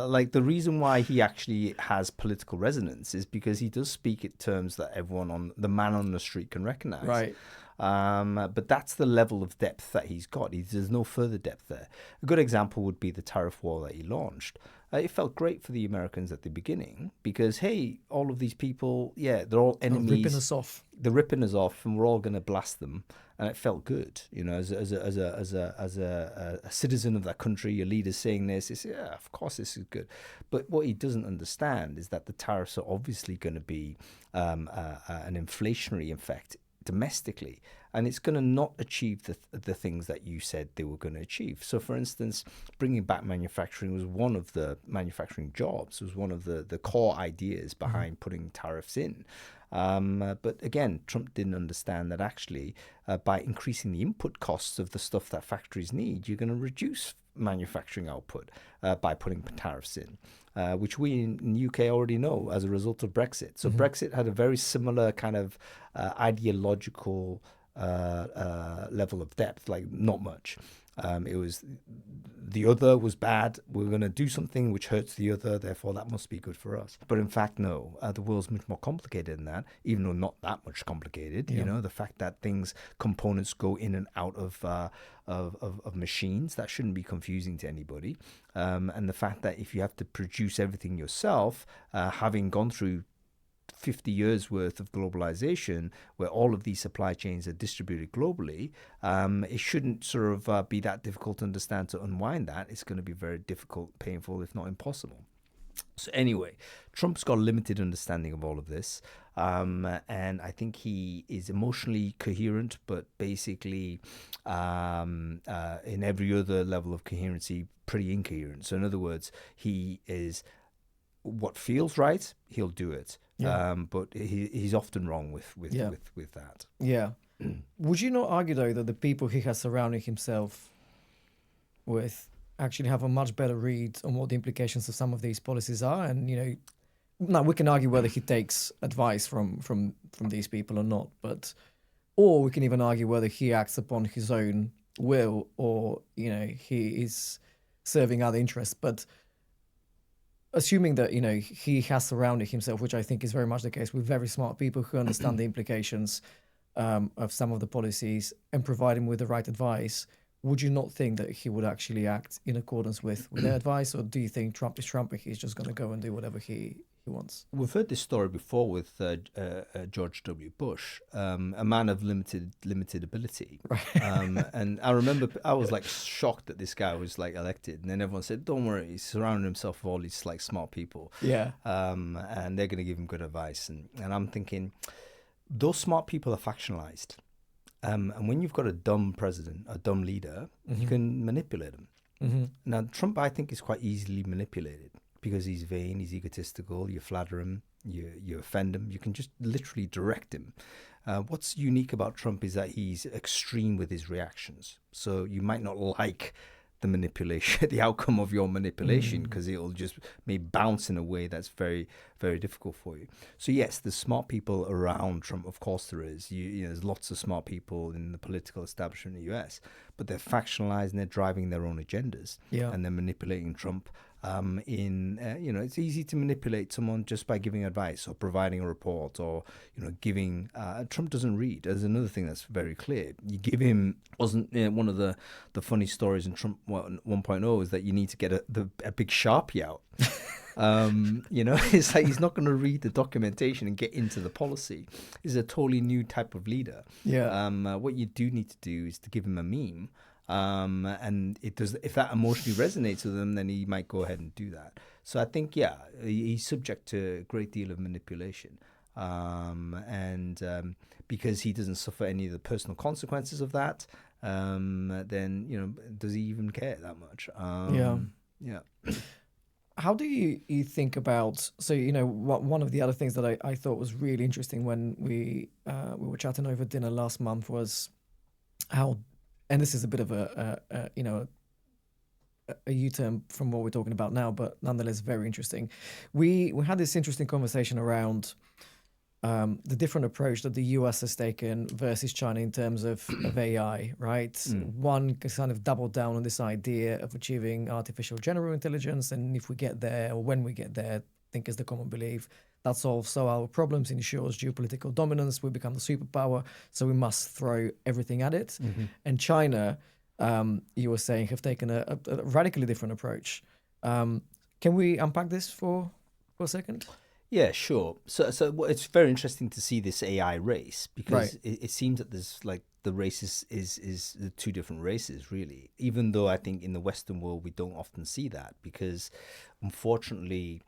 like the reason why he actually has political resonance is because he does speak in terms that the man on the street can recognize. Right. But that's the level of depth that he's got. There's no further depth there. A good example would be the tariff war that he launched. It felt great for the Americans at the beginning because, hey, all of these people, they're all enemies. They're ripping us off. They're ripping us off, and we're all going to blast them. And it felt good, as a citizen of that country. Your leader's saying this. It's, of course, this is good. But what he doesn't understand is that the tariffs are obviously going to be an inflationary effect domestically, and it's going to not achieve the things that you said they were going to achieve. So, for instance, bringing back manufacturing was one of the manufacturing jobs, was one of the core ideas behind putting tariffs in. But again, Trump didn't understand that actually by increasing the input costs of the stuff that factories need, you're going to reduce manufacturing output by putting tariffs in. Which we in the UK already know as a result of Brexit. So Brexit had a very similar kind of ideological level of depth, like not much. It was the other was bad. We're going to do something which hurts the other, therefore that must be good for us. But in fact, no. The world's much more complicated than that, even though not that much complicated. Yeah. You know, the fact that components go in and out of machines, that shouldn't be confusing to anybody. And the fact that if you have to produce everything yourself, having gone through 50 years worth of globalization where all of these supply chains are distributed globally, it shouldn't sort of be that difficult to understand to unwind that. It's going to be very difficult, painful, if not impossible. So anyway, Trump's got a limited understanding of all of this. And I think he is emotionally coherent, but basically in every other level of coherency, pretty incoherent. So in other words, he is what feels right, he'll do it. Yeah. But he's often wrong with that. Yeah. Would you not argue, though, that the people he has surrounded himself with actually have a much better read on what the implications of some of these policies are? And, you know, now we can argue whether he takes advice from these people or not, or we can even argue whether he acts upon his own will or, you know, he is serving other interests. But assuming that, you know, he has surrounded himself, which I think is very much the case, with very smart people who understand the implications of some of the policies and provide him with the right advice, would you not think that he would actually act in accordance with their advice? Or do you think Trump is Trump and he's just going to go and do whatever he wants? We've heard this story before with George W. Bush, a man of limited ability. Right. And I remember I was like shocked that this guy was like elected, and then everyone said, "Don't worry, he's surrounded himself with all these like smart people." Yeah. And they're going to give him good advice, and I'm thinking, those smart people are factionalized. And when you've got a dumb president, a dumb leader, you can manipulate him. Now, Trump, I think, is quite easily manipulated because he's vain, he's egotistical, you flatter him, you offend him, you can just literally direct him. What's unique about Trump is that he's extreme with his reactions. So you might not like the manipulation, the outcome of your manipulation, because it'll just may bounce in a way that's very, very difficult for you. So yes, there's smart people around Trump. Of course there is. You know, there's lots of smart people in the political establishment in the US, but they're factionalized and they're driving their own agendas. Yeah. And they're manipulating Trump. You know, it's easy to manipulate someone just by giving advice or providing a report or, you know, giving. Trump doesn't read. There's another thing that's very clear. You give him, wasn't one of the funny stories in Trump 1.0 is that you need to get a big Sharpie out. You know, it's like he's not going to read the documentation and get into the policy. He's a totally new type of leader. Yeah. What you do need to do is to give him a meme. And it does. If that emotionally resonates with him, then he might go ahead and do that. So I think, yeah, he's subject to a great deal of manipulation, because he doesn't suffer any of the personal consequences of that, then, you know, does he even care that much? Yeah. How do you think about, so, you know, one of the other things that I thought was really interesting when we were chatting over dinner last month was how, and this is a bit of a U-turn from what we're talking about now, but nonetheless very interesting. We had this interesting conversation around the different approach that the US has taken versus China in terms of AI, right? One kind of doubled down on this idea of achieving artificial general intelligence, and if we get there, or when we get there, I think is the common belief, that solves all our problems, ensures geopolitical dominance, we become the superpower, so we must throw everything at it. And China, you were saying, have taken a radically different approach. Can we unpack this for a second? Yeah, sure. So it's very interesting to see this AI race, because it seems that there's like the race is the two different races, really, even though I think in the Western world we don't often see that, because unfortunately,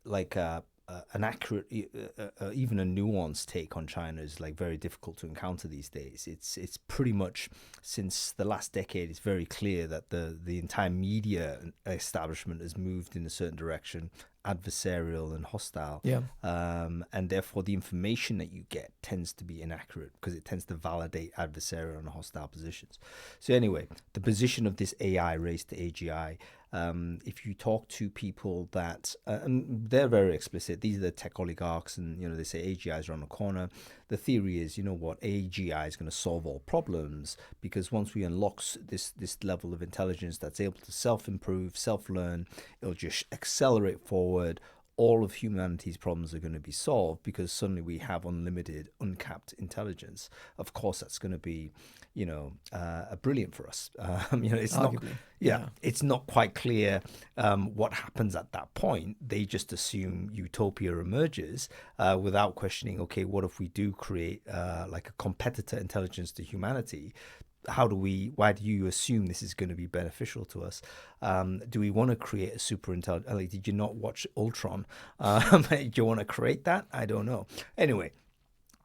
like an accurate, even a nuanced take on China is like very difficult to encounter these days. It's pretty much, since the last decade, it's very clear that the entire media establishment has moved in a certain direction, adversarial and hostile. Yeah. And therefore the information that you get tends to be inaccurate because it tends to validate adversarial and hostile positions. So anyway, the position of this AI race to AGI if you talk to people that, and they're very explicit, these are the tech oligarchs, and they say AGI is around the corner. The theory is, AGI is going to solve all problems, because once we unlock this level of intelligence that's able to self-improve, self-learn, it'll just accelerate forward. All of humanity's problems are going to be solved, because suddenly we have unlimited, uncapped intelligence. Of course, that's going to be, brilliant for us. It's Arguably, it's not quite clear what happens at that point. They just assume utopia emerges without questioning, okay, what if we do create like a competitor intelligence to humanity? Why do you assume this is going to be beneficial to us? Do we want to create a super intelligent? Like, did you not watch Ultron? Do you want to create that? I don't know. Anyway,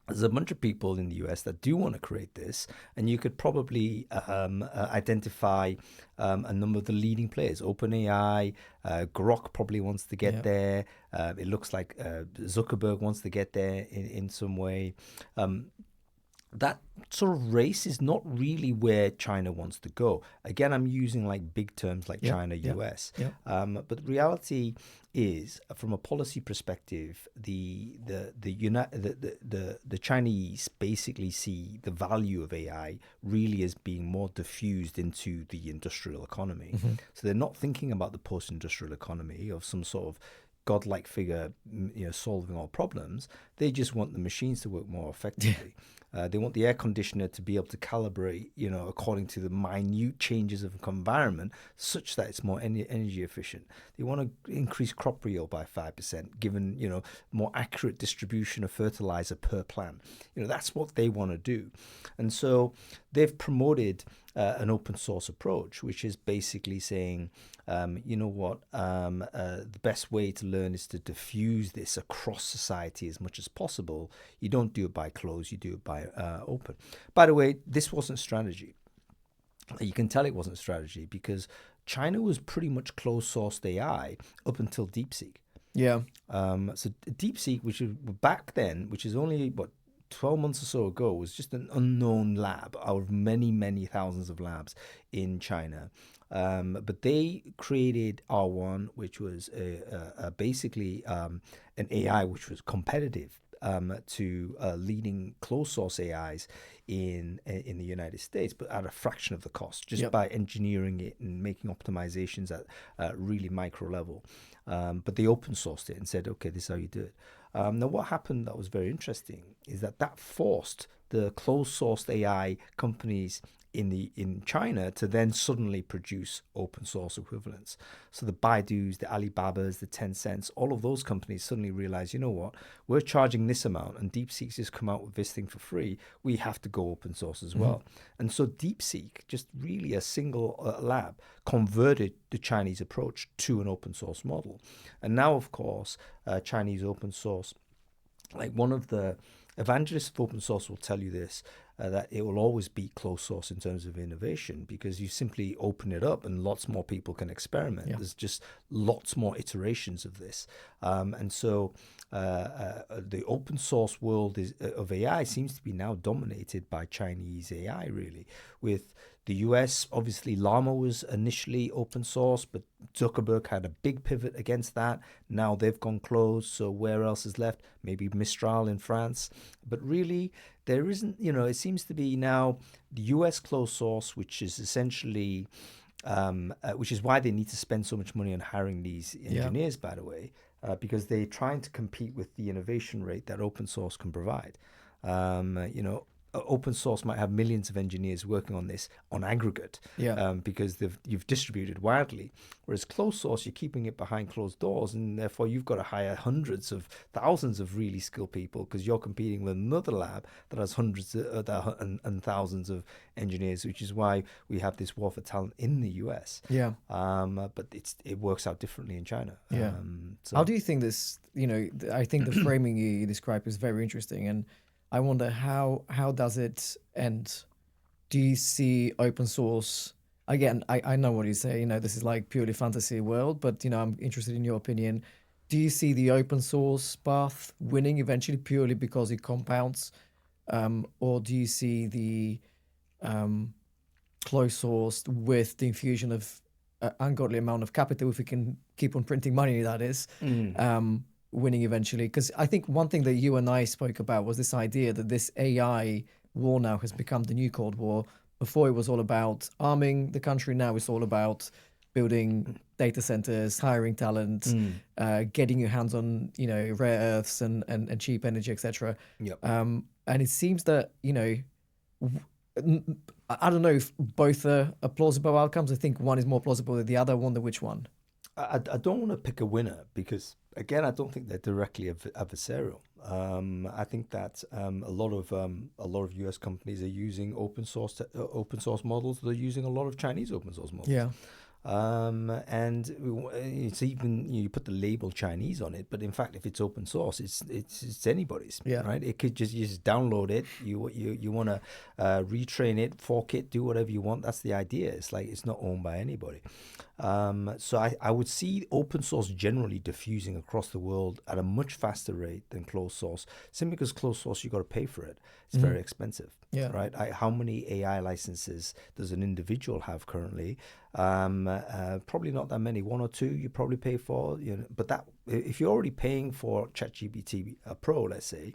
there's a bunch of people in the US that do want to create this, and you could probably identify a number of the leading players. OpenAI, Grok probably wants to get there. It looks like Zuckerberg wants to get there in some way. That sort of race is not really where China wants to go. Again, I'm using like big terms like China, US. But the reality is, from a policy perspective, the Chinese basically see the value of AI really as being more diffused into the industrial economy. So they're not thinking about the post-industrial economy of some sort of godlike figure, solving all problems. They just want the machines to work more effectively. They want the air conditioner to be able to calibrate, according to the minute changes of environment, such that it's more energy efficient. They want to increase crop yield by 5%, given, more accurate distribution of fertilizer per plant. That's what they want to do. And so they've promoted an open source approach, which is basically saying, the best way to learn is to diffuse this across society as much as possible. You don't do it by close, you do it by open. By the way, this wasn't strategy. You can tell it wasn't strategy because China was pretty much closed-sourced AI up until DeepSeek. Yeah. So DeepSeek, which is back then, which is only, 12 months or so ago, was just an unknown lab out of many, many thousands of labs in China. But they created R1, which was basically an AI which was competitive to leading closed source AIs in the United States, but at a fraction of the cost, just by engineering it and making optimizations at really micro level. But they open sourced it and said, okay, this is how you do it. Now, what happened that was very interesting is that forced the closed-sourced AI companies in China to then suddenly produce open source equivalents. So the Baidus, the Alibabas, the Tencents, all of those companies suddenly realize, we're charging this amount and DeepSeek's just come out with this thing for free. We have to go open source as well. And so DeepSeek, just really a single lab, converted the Chinese approach to an open source model. And now, of course, Chinese open source, like one of the evangelists of open source will tell you this, that it will always be closed source in terms of innovation, because you simply open it up and lots more people can experiment. There's just lots more iterations of this. And so the open source world of AI seems to be now dominated by Chinese AI, really, with the US. Obviously, Llama was initially open source, but Zuckerberg had a big pivot against that. Now they've gone closed. So where else is left? Maybe Mistral in France. But really, there isn't, it seems to be now the US closed source, which is essentially, which is why they need to spend so much money on hiring these engineers, by the way, because they're trying to compete with the innovation rate that open source can provide. Open source might have millions of engineers working on this on aggregate, because you've distributed widely. Whereas closed source, you're keeping it behind closed doors, and therefore you've got to hire hundreds of thousands of really skilled people, because you're competing with another lab that has hundreds and thousands of engineers, which is why we have this war for talent in the US. But it works out differently in China. How do you think this? I think the framing you described is very interesting, and I wonder how does it end? Do you see open source? Again, I know what you say, this is like purely fantasy world, but, I'm interested in your opinion. Do you see the open source path winning eventually purely because it compounds? Or do you see the closed source with the infusion of an ungodly amount of capital if we can keep on printing money, that is, winning eventually. Because I think one thing that you and I spoke about was this idea that this AI war now has become the new Cold War. Before it was all about arming the country, now it's all about building data centers, hiring talent, getting your hands on, rare earths and cheap energy, etc. Yep. And it seems that, I don't know if both are plausible outcomes. I think one is more plausible than the other. I wonder which one. I don't want to pick a winner because, again, I don't think they're directly adversarial. I think that a lot of US companies are using open source models. They're using a lot of Chinese open source models. Yeah. And it's even you put the label Chinese on it, but in fact, if it's open source, it's anybody's. Yeah. Right. It could you just download it. You want to retrain it, fork it, do whatever you want. That's the idea. It's like it's not owned by anybody. So I would see open source generally diffusing across the world at a much faster rate than closed source, simply because closed source you got to pay for it. It's very expensive. Yeah. Right. How many AI licenses does an individual have currently? Probably not that many. 1 or 2 you probably pay for. But that if you're already paying for ChatGPT Pro, let's say,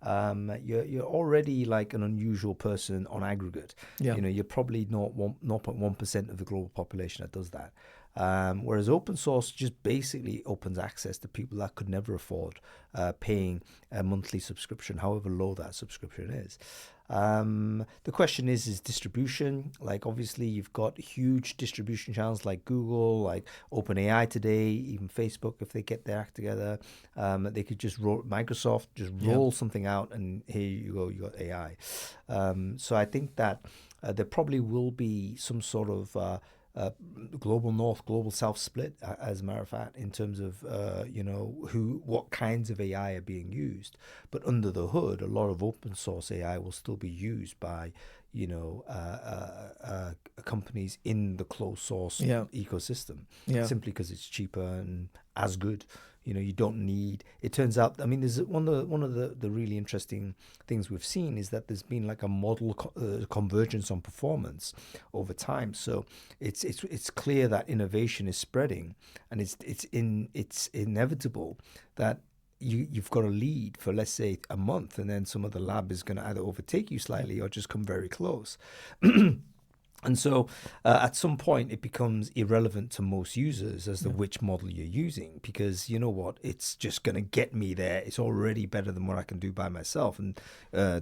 you're already like an unusual person on aggregate. Yeah. You're probably not 0.1% of the global population that does that. Whereas open source just basically opens access to people that could never afford paying a monthly subscription, however low that subscription is. The question is distribution. Like obviously you've got huge distribution channels like Google, like OpenAI today, even Facebook, if they get their act together, they could just Microsoft just roll something out and here you go, you got AI. So I think that there probably will be some sort of global north, global south split, as a matter of fact, in terms of what kinds of AI are being used. But under the hood, a lot of open source AI will still be used by companies in the closed source ecosystem, simply because it's cheaper and as good. You don't need. It turns out, I mean, there's one of the really interesting things we've seen is that there's been like a model convergence on performance over time. So it's clear that innovation is spreading, and it's inevitable that you've got a lead for, let's say, a month, and then some other lab is going to either overtake you slightly or just come very close. And so at some point, it becomes irrelevant to most users as to which model you're using, because you know what? It's just going to get me there. It's already better than what I can do by myself. And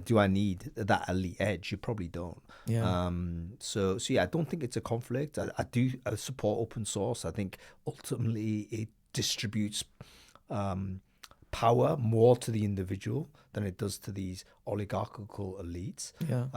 do I need that elite edge? You probably don't. Yeah. So yeah, I don't think it's a conflict. I do support open source. I think ultimately it distributes power more to the individual than it does to these oligarchical elites. Yeah.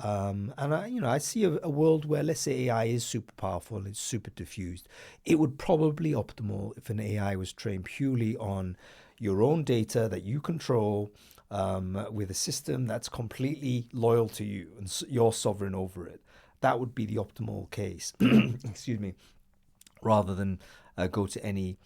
And I see a world where, let's say, AI is super powerful and it's super diffused. It would probably optimal if an AI was trained purely on your own data that you control, with a system that's completely loyal to you and you're sovereign over it. That would be the optimal case. Excuse me. Rather than go to any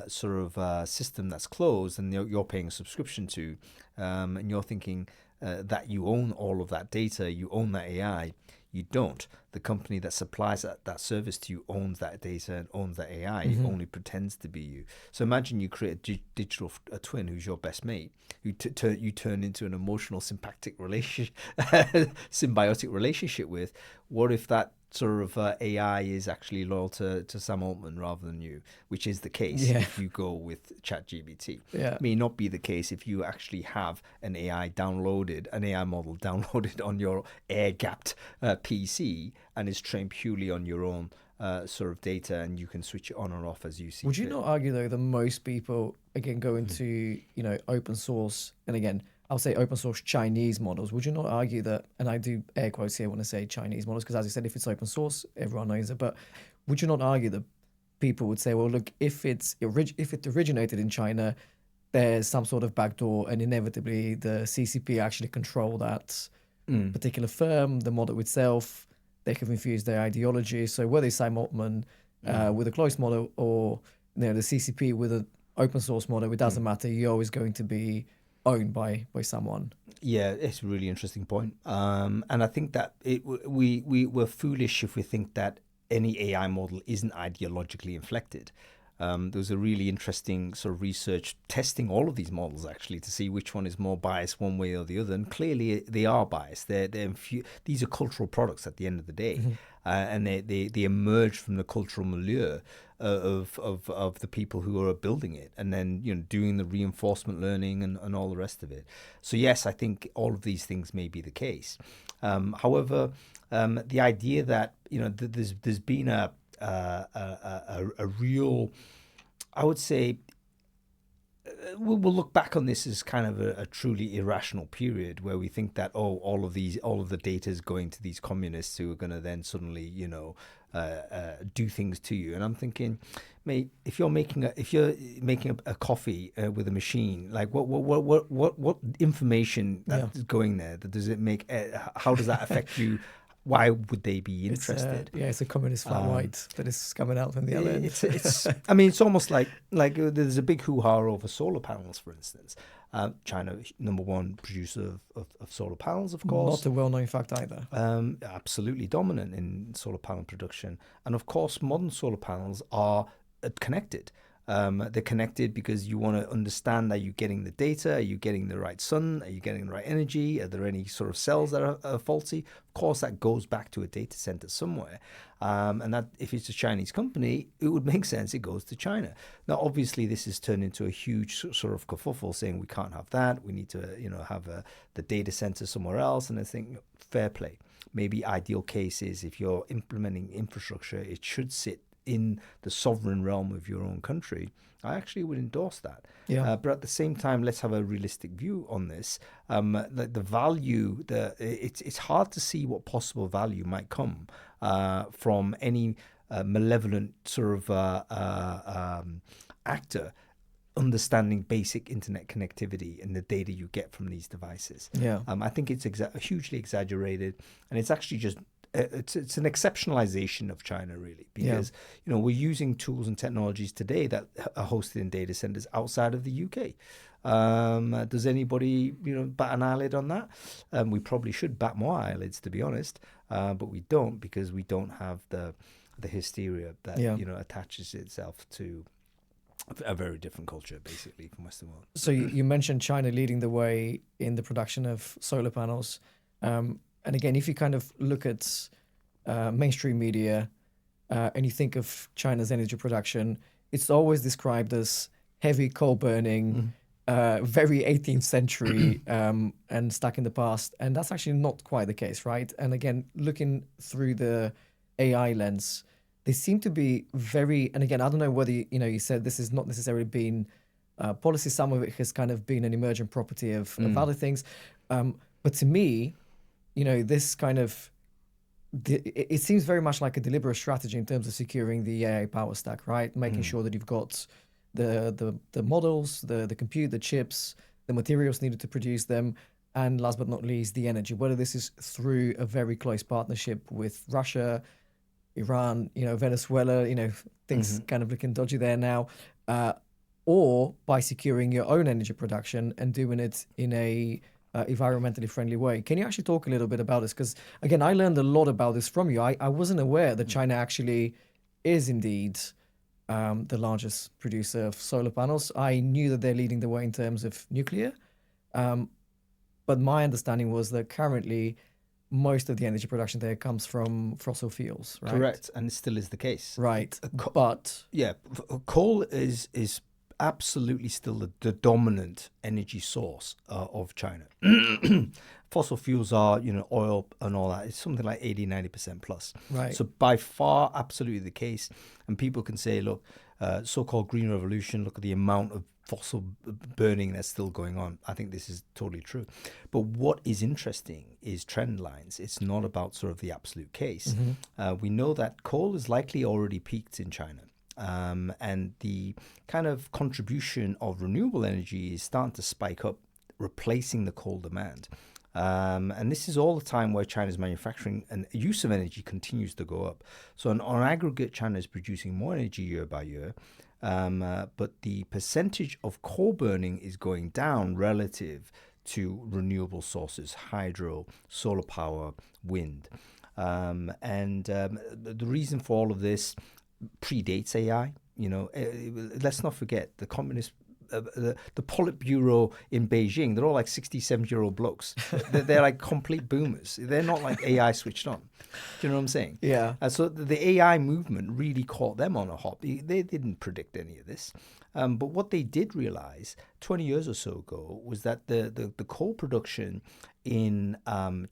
sort of system that's closed and you're paying a subscription to, and you're thinking that you own all of that data, you own that AI. You don't. The company that supplies that service to you owns that data and owns that AI. It only pretends to be you. So imagine you create a digital twin who's your best mate, who you turn into an emotional symbiotic relationship with. What if that sort of AI is actually loyal to Sam Altman rather than you, which is the case if you go with ChatGPT. It may not be the case if you actually have an AI model downloaded on your air-gapped PC and is trained purely on your own sort of data, and you can switch it on or off as you see Would you fit. not argue, though, that most people, again, go into, open source, and again, I'll say open source Chinese models. Would you not argue that, and I do air quotes here when I say Chinese models, because as I said, if it's open source, everyone knows it, but would you not argue that people would say, well, look, if it originated in China, there's some sort of backdoor, and inevitably the CCP actually control that particular firm, the model itself, they have infused their ideology. So whether it's Sam Altman with a closed model or the CCP with an open source model, it doesn't matter. You're always going to be owned by someone. Yeah, it's a really interesting point. And I think that we're foolish if we think that any AI model isn't ideologically inflected. There was a really interesting sort of research testing all of these models actually to see which one is more biased one way or the other. And clearly they are biased. These are cultural products at the end of the day. And they emerge from the cultural milieu of the people who are building it, and then doing the reinforcement learning and all the rest of it. So yes, I think all of these things may be the case. However, the idea that there's been a real, I would say, we'll look back on this as kind of a truly irrational period where we think that all of the data is going to these communists who are going to then suddenly do things to you. And I'm thinking, mate, if you're making a coffee with a machine, like what information that's going there, that does it make? How does that affect you? Why would they be interested? It's a communist flat white that is coming out from the other end. It's I mean, it's almost like there's a big hoo-ha over solar panels, for instance. China, number one producer of solar panels, of course. Not a well-known fact either. Absolutely dominant in solar panel production. And of course, modern solar panels are connected. They're connected because you want to understand, are you getting the data? Are you getting the right sun? Are you getting the right energy? Are there any sort of cells that are faulty? Of course, that goes back to a data center somewhere. And that, if it's a Chinese company, it would make sense it goes to China. Now, obviously, this has turned into a huge sort of kerfuffle saying we can't have that. We need to, have the data center somewhere else. And I think fair play. Maybe ideal case is if you're implementing infrastructure, it should sit in the sovereign realm of your own country. I actually would endorse that. Yeah. But at the same time, let's have a realistic view on this. The value, it's hard to see what possible value might come from any malevolent sort of actor understanding basic internet connectivity and the data you get from these devices. Yeah. I think it's hugely exaggerated, and it's actually just it's an exceptionalization of China, really, because we're using tools and technologies today that are hosted in data centers outside of the UK. Does anybody bat an eyelid on that? We probably should bat more eyelids, to be honest, but we don't, because we don't have the hysteria that attaches itself to a very different culture, basically, from Western world. So you mentioned China leading the way in the production of solar panels. And again, if you kind of look at mainstream media and you think of China's energy production, it's always described as heavy coal burning, very 18th century and stuck in the past. And that's actually not quite the case, right? And again, looking through the AI lens, they seem to be very, and again, I don't know whether, you said this has not necessarily been policy. Some of it has kind of been an emergent property of other things. But to me, this kind of, it seems very much like a deliberate strategy in terms of securing the AI power stack, right? Making sure that you've got the models, the compute, the chips, the materials needed to produce them, and last but not least, the energy. Whether this is through a very close partnership with Russia, Iran, Venezuela, things kind of looking dodgy there now, or by securing your own energy production and doing it in a environmentally friendly way. Can you actually talk a little bit about this? Because again, I learned a lot about this from you. I wasn't aware that China actually is indeed the largest producer of solar panels. I knew that they're leading the way in terms of nuclear. But my understanding was that currently most of the energy production there comes from fossil fuels, right? Correct, and it still is the case. Right, but... Yeah, coal is absolutely still the dominant energy source of China. Fossil fuels are, oil and all that. It's something like 80-90% plus. Right. So by far, absolutely the case. And people can say, look, so-called green revolution, look at the amount of fossil burning that's still going on. I think this is totally true. But what is interesting is trend lines. It's not about sort of the absolute case. We know that coal is likely already peaked in China. And the kind of contribution of renewable energy is starting to spike up, replacing the coal demand. And this is all the time where China's manufacturing and use of energy continues to go up. So on aggregate, China is producing more energy year by year. But the percentage of coal burning is going down relative to renewable sources, hydro, solar power, wind. The reason for all of this predates AI. Let's not forget the communist. The Politburo in Beijing, they're all like 60, 70-year-old blokes. They're like complete boomers. They're not like AI switched on. Do you know what I'm saying? Yeah. So the AI movement really caught them on a hop. They didn't predict any of this. But what they did realize 20 years or so ago was that the coal production in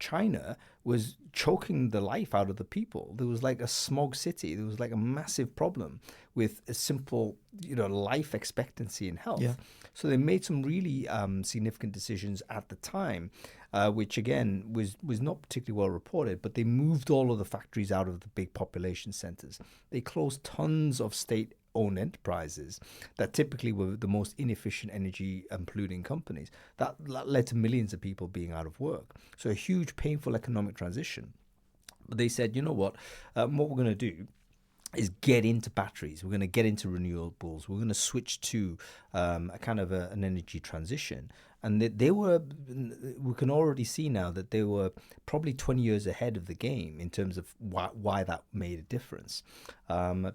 China was choking the life out of the people. There was like a smog city. There was like a massive problem with a simple, life expectancy and health. Yeah. So they made some really significant decisions at the time, which again was not particularly well reported, but they moved all of the factories out of the big population centers. They closed tons of state-owned enterprises that typically were the most inefficient energy polluting companies. That led to millions of people being out of work. So a huge, painful economic transition. But they said, you know what we're going to do is get into batteries. We're going to get into renewables. We're going to switch to a kind of an energy transition. And we can already see now that they were probably 20 years ahead of the game in terms of why that made a difference.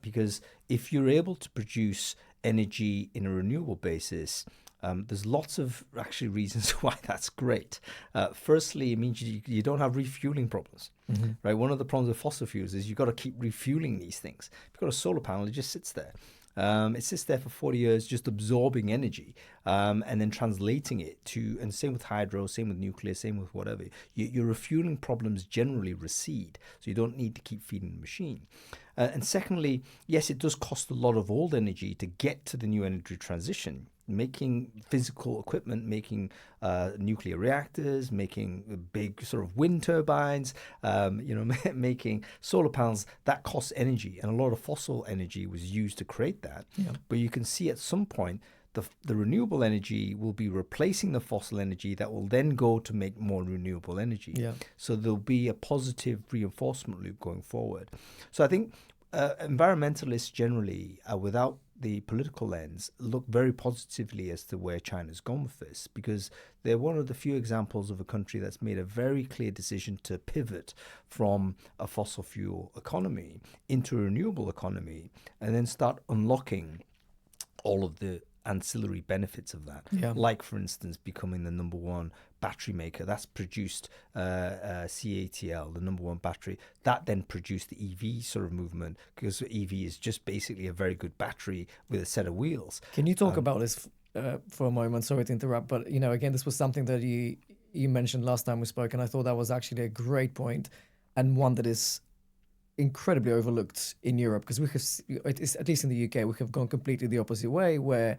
Because if you're able to produce energy in a renewable basis, there's lots of actually reasons why that's great. Firstly, it means you don't have refueling problems, right? One of the problems with fossil fuels is you've got to keep refueling these things. If you've got a solar panel, it just sits there. It sits there for 40 years just absorbing energy and then translating it and same with hydro, same with nuclear, same with whatever. Your refueling problems generally recede, so you don't need to keep feeding the machine. And secondly, yes, it does cost a lot of old energy to get to the new energy transition. Making physical equipment, making nuclear reactors, making big sort of wind turbines, making solar panels, that costs energy. And a lot of fossil energy was used to create that. Yeah. But you can see at some point, the renewable energy will be replacing the fossil energy that will then go to make more renewable energy. Yeah. So there'll be a positive reinforcement loop going forward. So I think environmentalists generally, without the political lens, look very positively as to where China's gone with this, because they're one of the few examples of a country that's made a very clear decision to pivot from a fossil fuel economy into a renewable economy and then start unlocking all of the ancillary benefits of that. Yeah. Like, for instance, becoming the number one battery maker. That's produced CATL, the number one battery. That then produced the EV sort of movement, because EV is just basically a very good battery with a set of wheels. Can you talk about this for a moment? Sorry to interrupt, but again, this was something that you mentioned last time we spoke, and I thought that was actually a great point, and one that is incredibly overlooked in Europe, because at least in the UK, we have gone completely the opposite way, where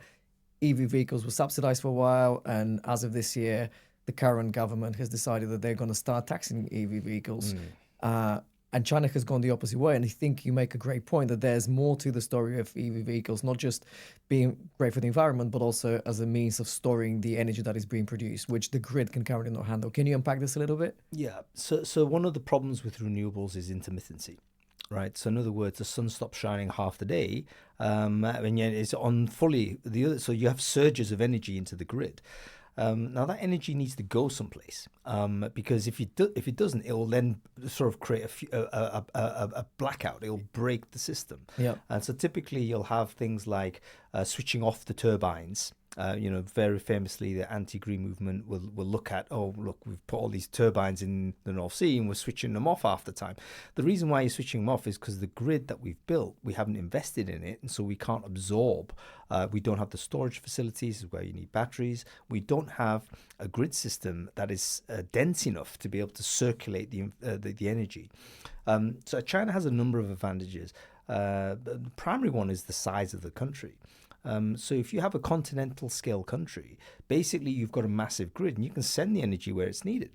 EV vehicles were subsidized for a while, and as of this year, the current government has decided that they're going to start taxing EV vehicles. And China has gone the opposite way. And I think you make a great point that there's more to the story of EV vehicles, not just being great for the environment, but also as a means of storing the energy that is being produced, which the grid can currently not handle. Can you unpack this a little bit? Yeah. So one of the problems with renewables is intermittency. Right. So in other words, the sun stops shining half the day, and yet it's on fully the other. So you have surges of energy into the grid. Now that energy needs to go someplace, because if it doesn't, it will then sort of create a blackout. It will break the system. Yeah. And so typically you'll have things like switching off the turbines. Very famously, the anti-green movement will look at, we've put all these turbines in the North Sea and we're switching them off half the time. The reason why you're switching them off is because the grid that we've built, we haven't invested in it, and so we can't absorb. We don't have the storage facilities where you need batteries. We don't have a grid system that is dense enough to be able to circulate the energy. So China has a number of advantages. The primary one is the size of the country. So if you have a continental scale country, basically you've got a massive grid and you can send the energy where it's needed,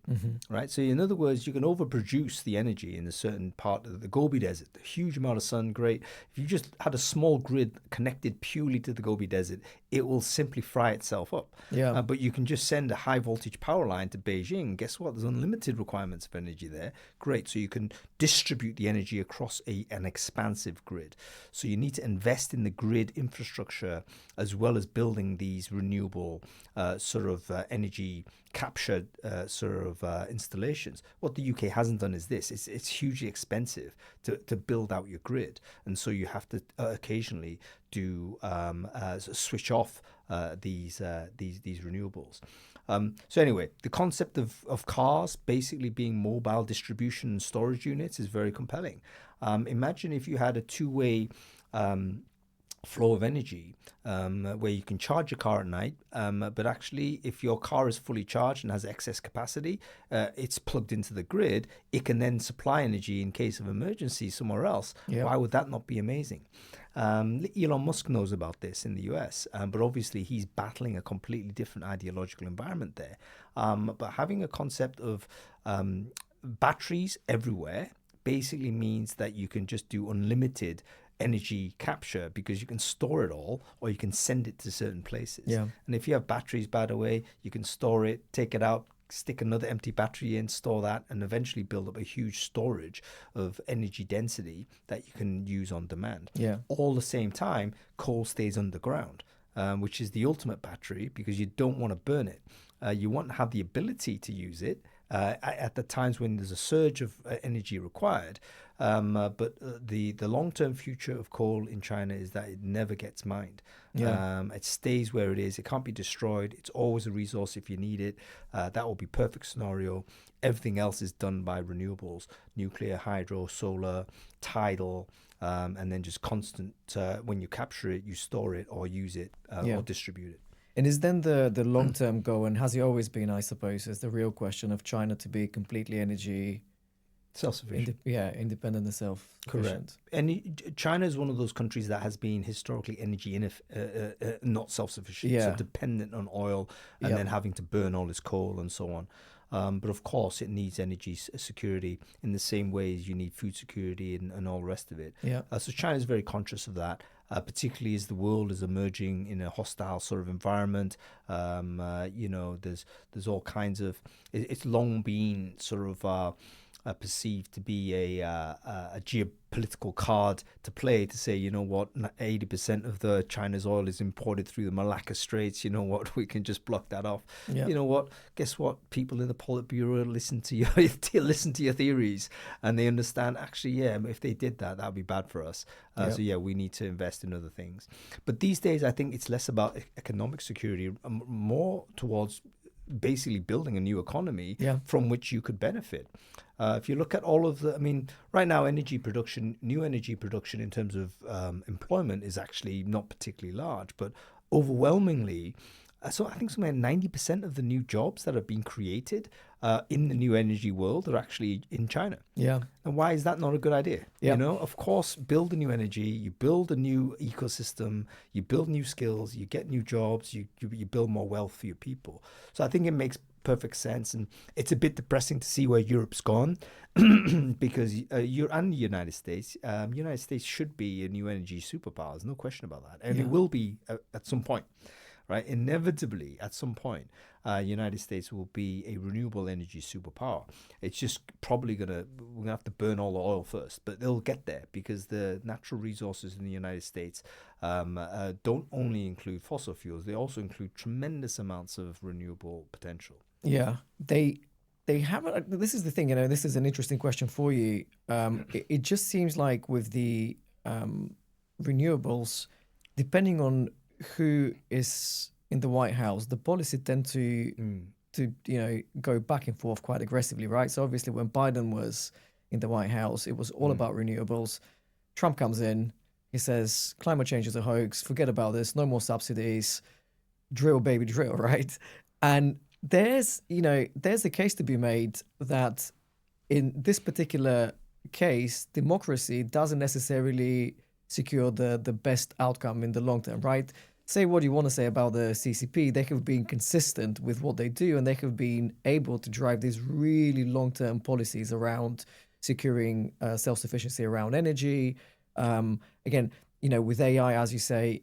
right? So in other words, you can overproduce the energy in a certain part of the Gobi Desert, a huge amount of sun, great. If you just had a small grid connected purely to the Gobi Desert, it will simply fry itself up. Yeah. But you can just send a high voltage power line to Beijing. Guess what? There's unlimited requirements of energy there. Great. So you can distribute the energy across an expansive grid. So you need to invest in the grid infrastructure capture, as well as building these renewable energy capture installations. What the UK hasn't done is this. It's hugely expensive to build out your grid, and so you have to occasionally do switch off these renewables. So anyway, the concept of cars basically being mobile distribution and storage units is very compelling. Imagine if you had a two-way flow of energy where you can charge your car at night, but actually if your car is fully charged and has excess capacity, it's plugged into the grid, it can then supply energy in case of emergency somewhere else. Yeah. Why would that not be amazing? Elon Musk knows about this in the US, but obviously he's battling a completely different ideological environment there. But having a concept of batteries everywhere basically means that you can just do unlimited energy capture because you can store it all, or you can send it to certain places. Yeah. And if you have batteries, by the way, you can store it, take it out, stick another empty battery in, store that, and eventually build up a huge storage of energy density that you can use on demand. Yeah. All the same time, coal stays underground, which is the ultimate battery because you don't want to burn it. You want to have the ability to use it at the times when there's a surge of energy required. But the long-term future of coal in China is that it never gets mined. Yeah. It stays where it is. It can't be destroyed. It's always a resource if you need it. That will be perfect scenario. Everything else is done by renewables: nuclear, hydro, solar, tidal, and then just constant. When you capture it, you store it or use it or distribute it. And is then the long-term goal, and has it always been, I suppose, is the real question of China to be completely energy self-sufficient? Independent and self-sufficient. Correct. And China is one of those countries that has been historically energy not self-sufficient, so dependent on oil and then having to burn all its coal and so on. But of course, it needs energy security in the same way as you need food security and all the rest of it. Yeah. So China is very conscious of that. Particularly as the world is emerging in a hostile sort of environment. There's all kinds of. It's long been sort of perceived to be a geopolitical card to play, to say, you know what, 80% of the China's oil is imported through the Malacca Straits. You know what, we can just block that off. Yeah. You know what, guess what, people in the Politburo listen to your listen to your theories, and they understand actually, if they did that, that'd be bad for us. So we need to invest in other things. But these days, I think it's less about economic security, more towards basically building a new economy from which you could benefit. If you look at all of right now, new energy production in terms of employment is actually not particularly large, but overwhelmingly, so I think something like 90% of the new jobs that are being created in the new energy world are actually in China. Yeah. And why is that not a good idea? Yeah. You know, of course, build a new energy, you build a new ecosystem, you build new skills, you get new jobs, you build more wealth for your people. So I think it makes perfect sense, and it's a bit depressing to see where Europe's gone because and the United States should be a new energy superpower. There's no question about that, and it will be at some point. Right, inevitably, at some point, United States will be a renewable energy superpower. It's just probably we're gonna have to burn all the oil first, but they'll get there because the natural resources in the United States don't only include fossil fuels; they also include tremendous amounts of renewable potential. Yeah, they haven't. This is the thing, this is an interesting question for you. It just seems like with the renewables, depending on who is in the White House, the policy tend to go back and forth quite aggressively, right? So obviously when Biden was in the White House, it was all about renewables. Trump comes in, he says climate change is a hoax, forget about this, no more subsidies, drill baby drill, right? And there's a case to be made that in this particular case, democracy doesn't necessarily secure the best outcome in the long term, right? Say what you want to say about the CCP, they have been consistent with what they do, and they have been able to drive these really long-term policies around securing self-sufficiency around energy. Again, with AI, as you say,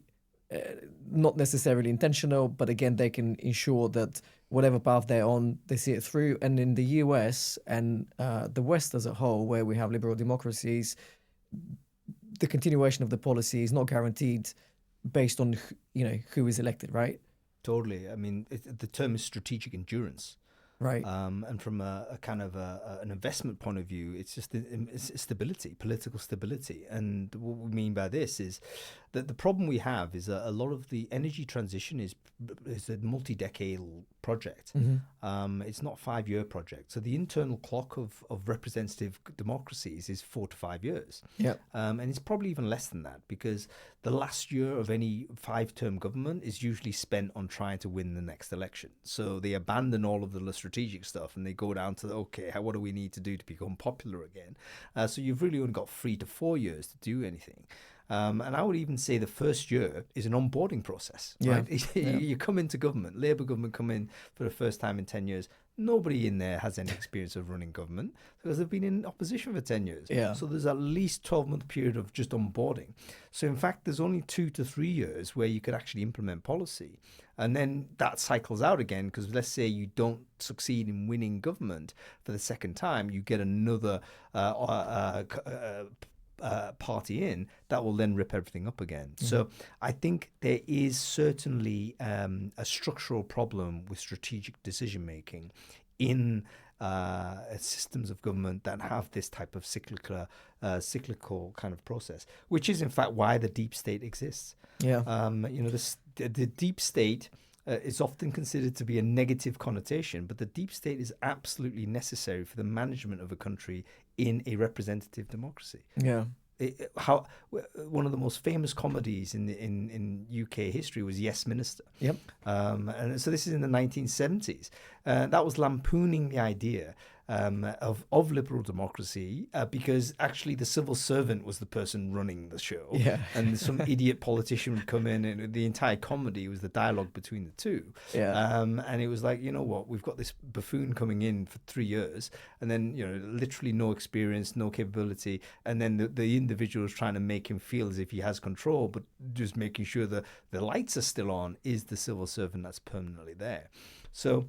not necessarily intentional, but again, they can ensure that whatever path they're on, they see it through. And in the US and the West as a whole, where we have liberal democracies, the continuation of the policy is not guaranteed based on who is elected, right? Totally. I mean, the term is strategic endurance. Right. And from a kind of an investment point of view, it's just it's stability, political stability. And what we mean by this is that the problem we have is a lot of the energy transition is a multi-decadal project. It's not a 5-year project. So the internal clock of representative democracies is 4 to 5 years. Yeah. And it's probably even less than that, because the last year of any 5-term government is usually spent on trying to win the next election. So they abandon all of the strategic stuff and they go down to, okay, what do we need to do to become popular again? So you've really only got 3 to 4 years to do anything. And I would even say the first year is an onboarding process. Right? You come into government, Labour government come in for the first time in 10 years. Nobody in there has any experience of running government because they've been in opposition for 10 years. Yeah. So there's at least 12-month period of just onboarding. So in fact, there's only 2 to 3 years where you could actually implement policy. And then that cycles out again, because let's say you don't succeed in winning government for the second time, you get another party in that will then rip everything up again. So I think there is certainly a structural problem with strategic decision making in systems of government that have this type of cyclical kind of process, which is in fact why the deep state exists. Yeah. The deep state is often considered to be a negative connotation, but the deep state is absolutely necessary for the management of a country in a representative democracy. Yeah. One of the most famous comedies in UK history was Yes Minister. Yep. And so this is in the 1970s. That was lampooning the idea of liberal democracy because actually the civil servant was the person running the show. Yeah. And some idiot politician would come in, and the entire comedy was the dialogue between the two. Yeah. And it was like, you know what, we've got this buffoon coming in for 3 years, and then, literally no experience, no capability, and then the individual is trying to make him feel as if he has control, but just making sure that the lights are still on is the civil servant that's permanently there. So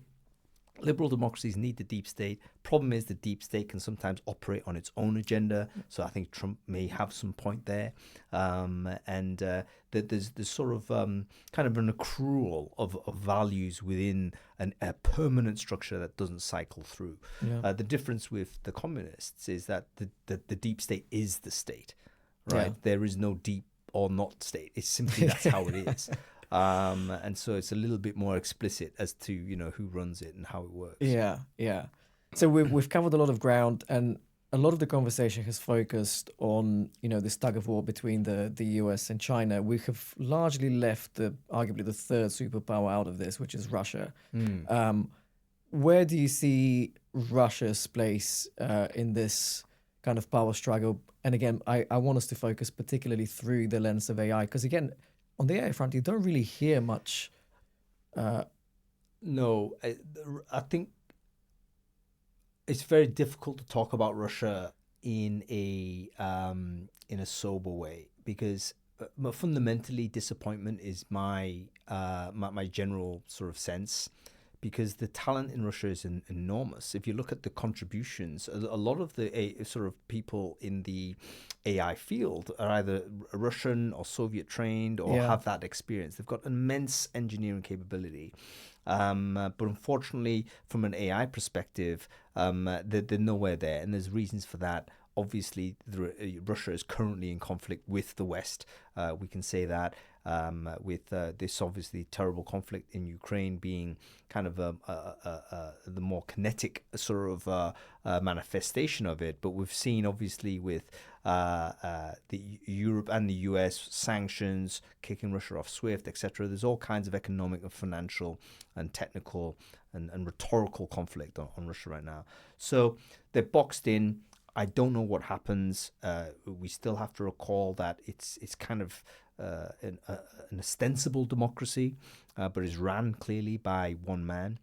liberal democracies need the deep state. Problem is the deep state can sometimes operate on its own agenda. So I think Trump may have some point there. And that there's sort of kind of an accrual of values within a permanent structure that doesn't cycle through. Yeah. The difference with the communists is that the deep state is the state, right? Yeah. There is no deep or not state. It's simply that's how it is. And so it's a little bit more explicit as to, who runs it and how it works. Yeah, yeah. So we've covered a lot of ground, and a lot of the conversation has focused on, this tug of war between the US and China. We have largely left arguably the third superpower out of this, which is Russia. Where do you see Russia's place in this kind of power struggle? And again, I want us to focus particularly through the lens of AI, because again, on the AI front, you don't really hear much. No, I think it's very difficult to talk about Russia in a sober way, because fundamentally disappointment is my general sort of sense, because the talent in Russia is enormous. If you look at the contributions, a lot of the sort of people in the AI field are either Russian or Soviet trained or have that experience. They've got immense engineering capability. But unfortunately, from an AI perspective, they're nowhere there. And there's reasons for that. Obviously, Russia is currently in conflict with the West. We can say that. With this obviously terrible conflict in Ukraine being kind of the more kinetic sort of manifestation of it. But we've seen obviously with the Europe and the US sanctions, kicking Russia off SWIFT, etc. There's all kinds of economic and financial and technical and rhetorical conflict on Russia right now. So they're boxed in. I don't know what happens. We still have to recall that it's kind of an ostensible democracy, but is ran clearly by one man.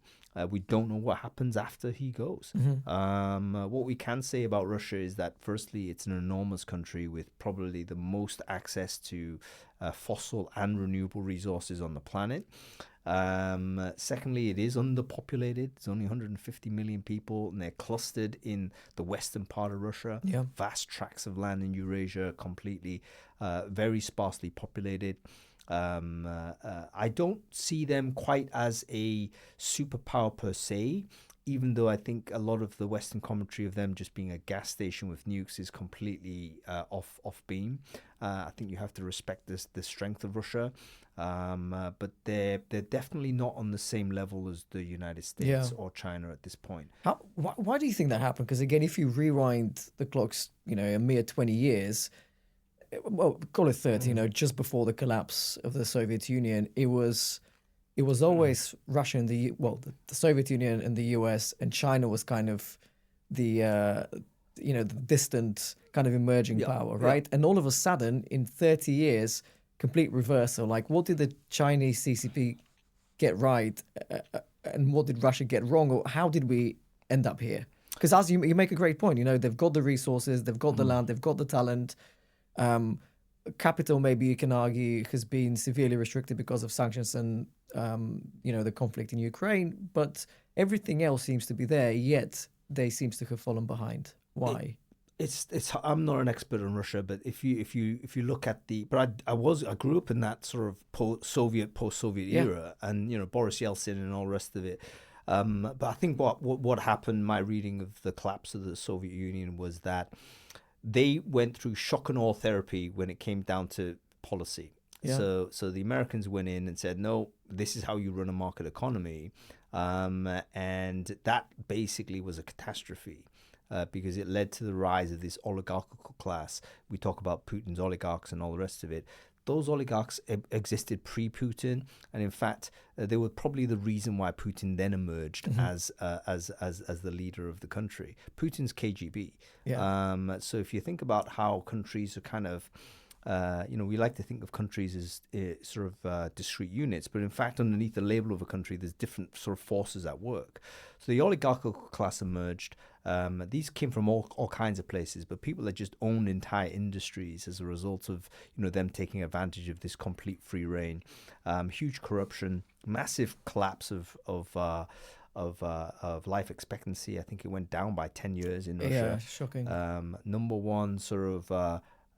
We don't know what happens after he goes. What we can say about Russia is that, firstly, it's an enormous country with probably the most access to fossil and renewable resources on the planet. Secondly, it is underpopulated. There's only 150 million people, and they're clustered in the western part of Russia. Vast tracts of land in Eurasia, completely very sparsely populated. I don't see them quite as a superpower per se, even though I think a lot of the Western commentary of them just being a gas station with nukes is completely off beam. I think you have to respect the strength of Russia, but they're definitely not on the same level as the United Yeah. States or China at this point. Why do you think that happened? Because again, if you rewind the clocks, a mere 20 years, well, call it 30, just before the collapse of the Soviet Union, it was always Russia and the Soviet Union and the US, and China was kind of the the distant kind of emerging power, right? And all of a sudden, in 30 years, complete reversal. Like, what did the Chinese CCP get right, and what did Russia get wrong, or how did we end up here? Because as you make a great point, they've got the resources, they've got the land, they've got the talent. Capital, maybe you can argue, has been severely restricted because of sanctions and the conflict in Ukraine, but everything else seems to be there, yet they seems to have fallen behind. Why? It's I'm not an expert on Russia, but if you look at I grew up in that sort of post-Soviet era, and Boris Yeltsin and all the rest of it. But I think what happened, my reading of the collapse of the Soviet Union, was that they went through shock and awe therapy when it came down to policy. Yeah. So the Americans went in and said, no, this is how you run a market economy. And that basically was a catastrophe because it led to the rise of this oligarchical class. We talk about Putin's oligarchs and all the rest of it. Those oligarchs existed pre-Putin, and in fact, they were probably the reason why Putin then emerged as the leader of the country. Putin's KGB. Yeah. So if you think about how countries are kind of, we like to think of countries as sort of discrete units, but in fact, underneath the label of a country, there's different sort of forces at work. So the oligarchical class emerged. These came from all kinds of places, but people that just owned entire industries as a result of them taking advantage of this complete free reign. Huge corruption, massive collapse of life expectancy. I think it went down by 10 years in Russia. Yeah, shocking. Number one sort of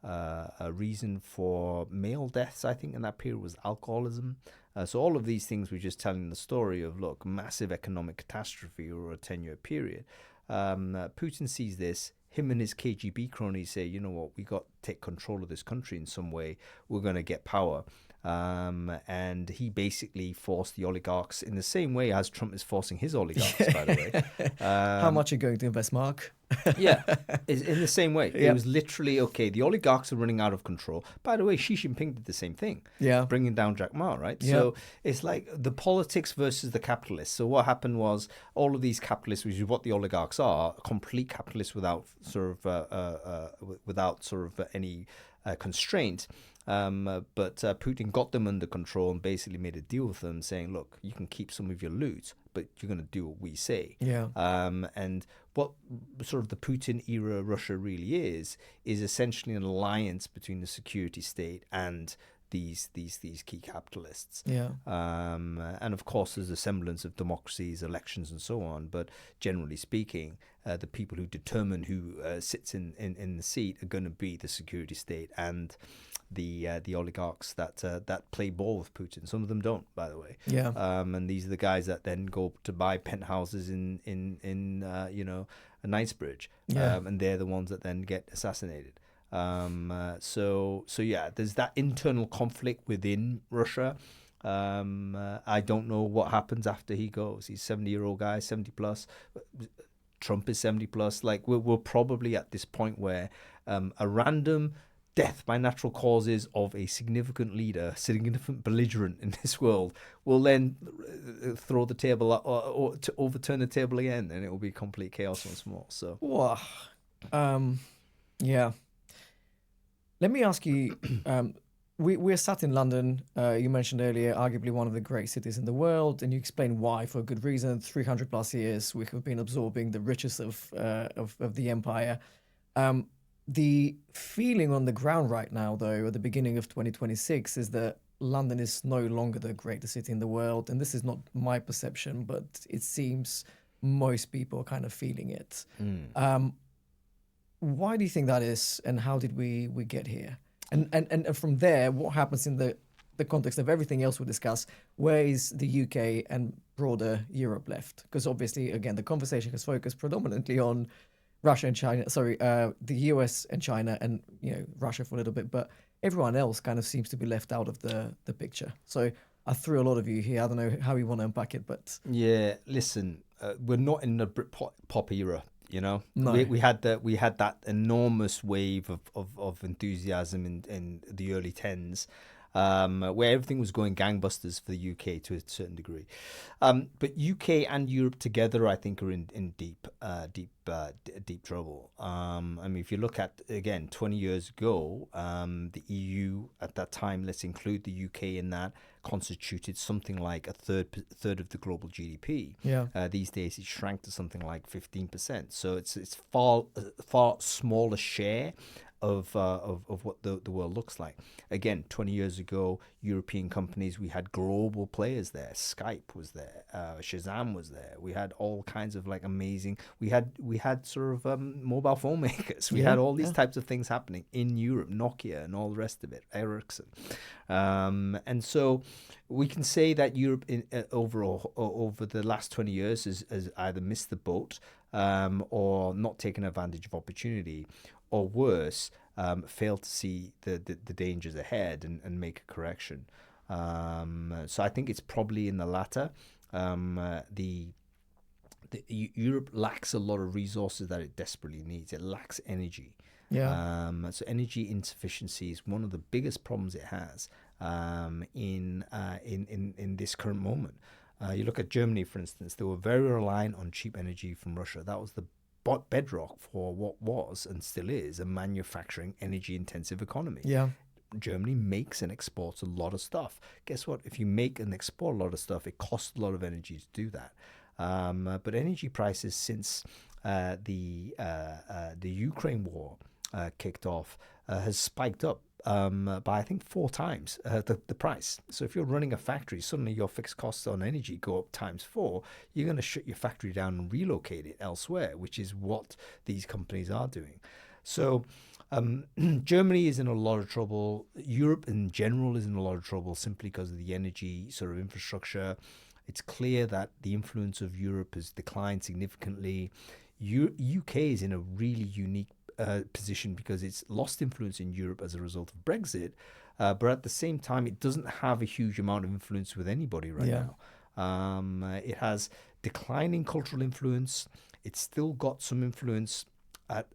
a reason for male deaths, I think, in that period was alcoholism. So all of these things were just telling the story of, look, massive economic catastrophe over a 10-year period. Putin sees this. Him and his KGB cronies say, you know what, we got to take control of this country in some way. We're going to get power. And he basically forced the oligarchs in the same way as Trump is forcing his oligarchs, by the way. How much are you going to invest, Mark? Yeah, in the same way. It was literally, okay, the oligarchs are running out of control. By the way, Xi Jinping did the same thing. Yeah. Bringing down Jack Ma, right? Yeah. So it's like the politics versus the capitalists. So what happened was all of these capitalists, which is what the oligarchs are, complete capitalists without sort of any constraint. But Putin got them under control and basically made a deal with them saying, look, you can keep some of your loot, but you're going to do what we say. Yeah. And what sort of the Putin era Russia really is essentially an alliance between the security state and these key capitalists. Yeah. And of course, there's a semblance of democracies, elections, and so on. But generally speaking, the people who determine who sits in the seat are going to be the security state and the oligarchs that play ball with Putin. Some of them don't, by the way. Yeah. And these are the guys that then go to buy penthouses in a Knightsbridge. Yeah. And they're the ones that then get assassinated. So yeah, there's that internal conflict within Russia. I don't know what happens after he goes. He's a 70-year-old guy, 70 plus. Trump is 70 plus. Like we're probably at this point where a random death by natural causes of a significant leader, significant belligerent in this world, will then throw the table or to overturn the table again, and it will be complete chaos once more. So, yeah. Let me ask you. We're sat in London. You mentioned earlier, arguably one of the great cities in the world, and you explained why for a good reason. 300 plus years we have been absorbing the riches of the empire. The feeling on the ground right now, though, at the beginning of 2026, is that London is no longer the greatest city in the world. And this is not my perception, but it seems most people are kind of feeling it. Why do you think that is? And how did we get here? And from there, what happens in the the context of everything else we discuss, where is the UK and broader Europe left? Because obviously, again, the conversation has focused predominantly on Russia and China, the US and China and, Russia for a little bit, but everyone else kind of seems to be left out of the picture. So I threw a lot of you here. I don't know how you want to unpack it, but... Yeah, listen, we're not in the Britpop era, No. We had that enormous wave of enthusiasm in the early tens, where everything was going gangbusters for the UK to a certain degree. But UK and Europe together, I think, are in deep trouble. I mean, if you look at, again, 20 years ago, the EU at that time, let's include the UK in that, constituted something like a third of the global GDP. Yeah. These days, it shrank to something like 15%. So it's far smaller share of what the world looks like. Again, 20 years ago, European companies, we had global players there. Skype was there. Shazam was there. We had all kinds of amazing. We had sort of mobile phone makers. We had all these types of things happening in Europe. Nokia and all the rest of it. Ericsson, and so we can say that Europe overall over the last 20 years has either missed the boat or not taken advantage of opportunity, or worse, fail to see the dangers ahead and make a correction. So I think it's probably in the latter. Europe lacks a lot of resources that it desperately needs. It lacks energy. Yeah. So energy insufficiency is one of the biggest problems it has in this current moment. You look at Germany, for instance. They were very reliant on cheap energy from Russia. That was the bedrock for what was and still is a manufacturing, energy-intensive economy. Yeah. Germany makes and exports a lot of stuff. Guess what? If you make and export a lot of stuff, it costs a lot of energy to do that. But energy prices since the Ukraine war kicked off has spiked up by I think 4 times the price. So if you're running a factory, suddenly your fixed costs on energy go up times 4. You're going to shut your factory down and relocate it elsewhere, which is what these companies are doing. So Germany is in a lot of trouble. Europe in general is in a lot of trouble simply because of the energy sort of infrastructure. It's clear that the influence of Europe has declined significantly. UK is in a really unique position because it's lost influence in Europe as a result of Brexit, but at the same time, it doesn't have a huge amount of influence with anybody right now. It has declining cultural influence. It's still got some influence at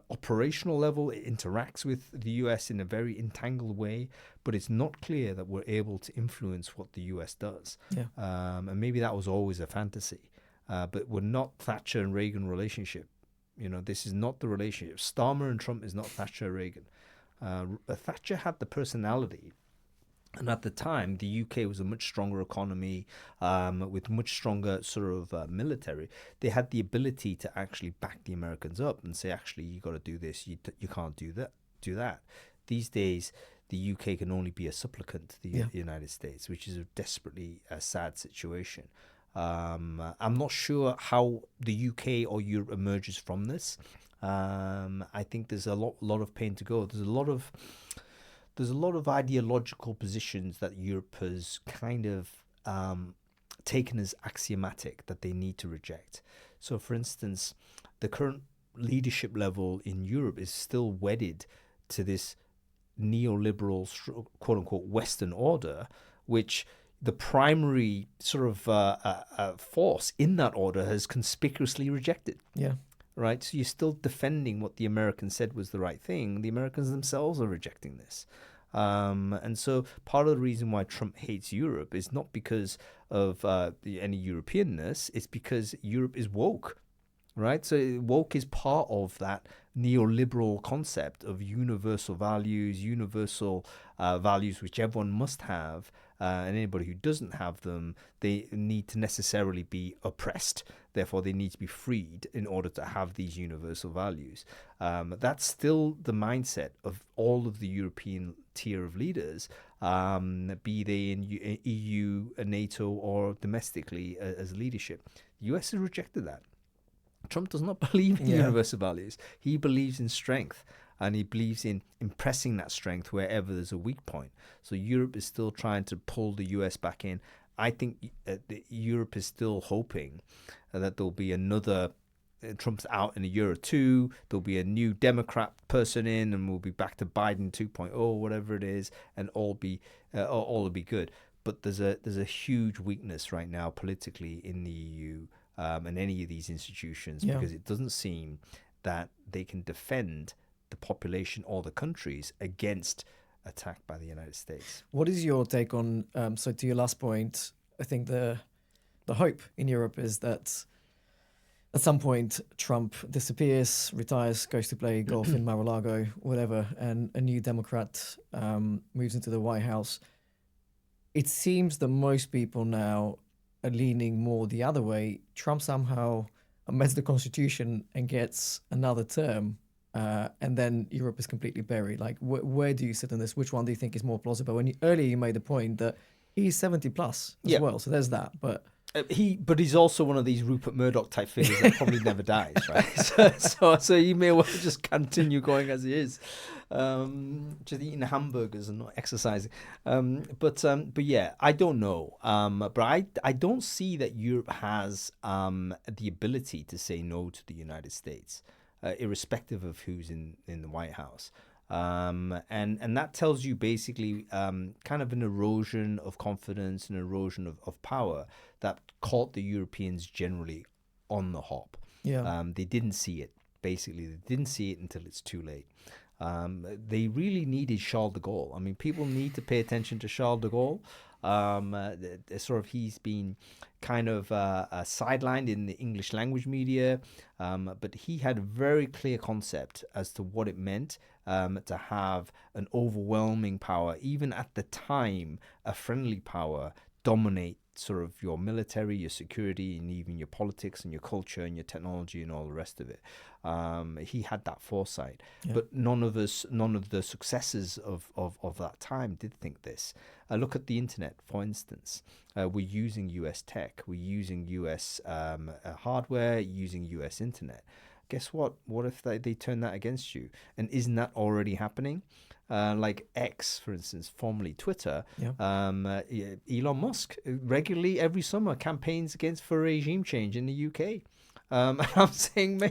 operational level. It interacts with the US in a very entangled way, but it's not clear that we're able to influence what the US does. And maybe that was always a fantasy, but we're not Thatcher and Reagan relationship. This is not the relationship. Starmer and Trump is not Thatcher and Reagan. Thatcher had the personality. And at the time, the UK was a much stronger economy with much stronger sort of military. They had the ability to actually back the Americans up and say, actually, you got to do this. You can't do that. These days, the UK can only be a supplicant to the United States, which is a desperately sad situation. I'm not sure how the UK or Europe emerges from this. I think there's a lot of pain to go. There's a lot of ideological positions that Europe has kind of taken as axiomatic that they need to reject. So, for instance, the current leadership level in Europe is still wedded to this neoliberal, quote-unquote, Western order, which the primary sort of force in that order has conspicuously rejected. Yeah. Right? So you're still defending what the Americans said was the right thing. The Americans themselves are rejecting this. And so part of the reason why Trump hates Europe is not because of any Europeanness. It's because Europe is woke. Right? So woke is part of that neoliberal concept of universal values, which everyone must have. And anybody who doesn't have them, they need to necessarily be oppressed. Therefore, they need to be freed in order to have these universal values. That's still the mindset of all of the European tier of leaders, be they in EU, NATO, or domestically as leadership. The US has rejected that. Trump does not believe in universal values. He believes in strength. and he believes in impressing that strength wherever there's a weak point. So Europe is still trying to pull the US back in. I think Europe is still hoping that there'll be another Trump's out in a year or two, there'll be a new Democrat person in, and we'll be back to Biden 2.0, whatever it is, and all will be good. But there's a huge weakness right now politically in the EU and any of these institutions, because it doesn't seem that they can defend the population or the countries against attack by the United States. What is your take on, so to your last point, I think the hope in Europe is that at some point Trump disappears, retires, goes to play golf in Mar-a-Lago, whatever, and a new Democrat moves into the White House. It seems that most people now are leaning more the other way. Trump somehow amends the Constitution and gets another term, and then Europe is completely buried. Like, where do you sit on this? Which one do you think is more plausible? Earlier you made the point that he's 70 plus as well, so there's that. But he's also one of these Rupert Murdoch type figures that probably never dies, right? So he may well just continue going as he is, just eating hamburgers and not exercising. But yeah, I don't know. But I don't see that Europe has the ability to say no to the United States, irrespective of who's in the White House. And that tells you basically kind of an erosion of confidence, an erosion of power that caught the Europeans generally on the hop. They didn't see it. Basically, they didn't see it until it's too late. They really needed Charles de Gaulle. I mean, people need to pay attention to Charles de Gaulle. He's been kind of sidelined in the English language media, but he had a very clear concept as to what it meant to have an overwhelming power, even at the time a friendly power, dominate sort of your military, your security, and even your politics and your culture and your technology and all the rest of it. He had that foresight, but none of the successors of that time did think this. Look at the internet, for instance. We're using US tech, we're using US hardware, using US internet. Guess what? What if they turn that against you? And isn't that already happening? Like X, for instance, formerly Twitter, Elon Musk regularly every summer campaigns for regime change in the UK. And I'm saying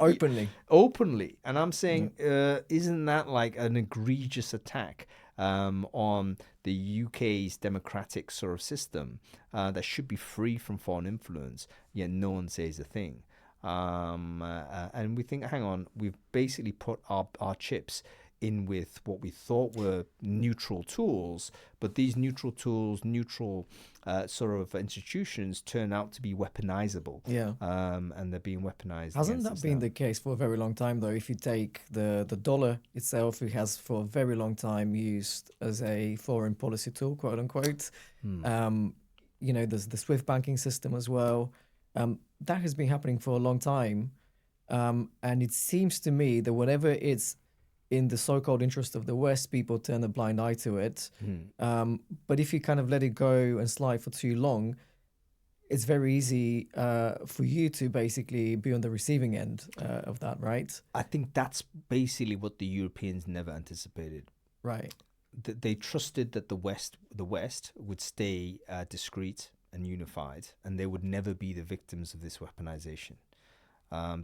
openly, and I'm saying, isn't that like an egregious attack on the UK's democratic sort of system that should be free from foreign influence? Yet no one says a thing. And we think, hang on, we've basically put our chips in with what we thought were neutral tools, but these neutral tools, sort of institutions turn out to be weaponizable. And they're being weaponized. Hasn't that been the case for a very long time, though? If you take the dollar itself, it has for a very long time used as a foreign policy tool, quote unquote. There's the SWIFT banking system as well. That has been happening for a long time. And it seems to me that whenever it's in the so-called interest of the West, people turn a blind eye to it. But if you kind of let it go and slide for too long, it's very easy for you to basically be on the receiving end of that, right? I think that's basically what the Europeans never anticipated. Right. They trusted that the West would stay discreet and unified, and they would never be the victims of this weaponization.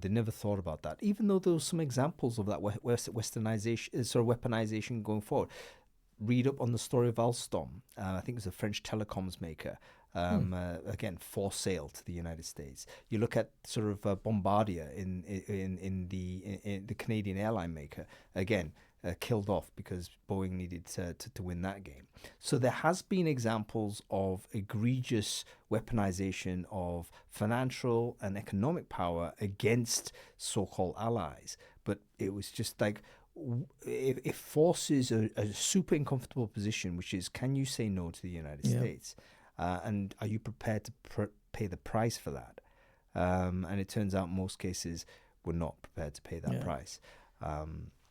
They never thought about that, even though there were some examples of that westernization, sort of weaponization going forward. Read up on the story of Alstom. I think it was a French telecoms maker. Again, for sale to the United States. You look at sort of Bombardier in the Canadian airline maker. Again, killed off because Boeing needed to win that game. So there has been examples of egregious weaponization of financial and economic power against so-called allies. But it was just like, it forces a super uncomfortable position, which is, can you say no to the United States? And are you prepared to pay the price for that? And it turns out in most cases we're not prepared to pay that price.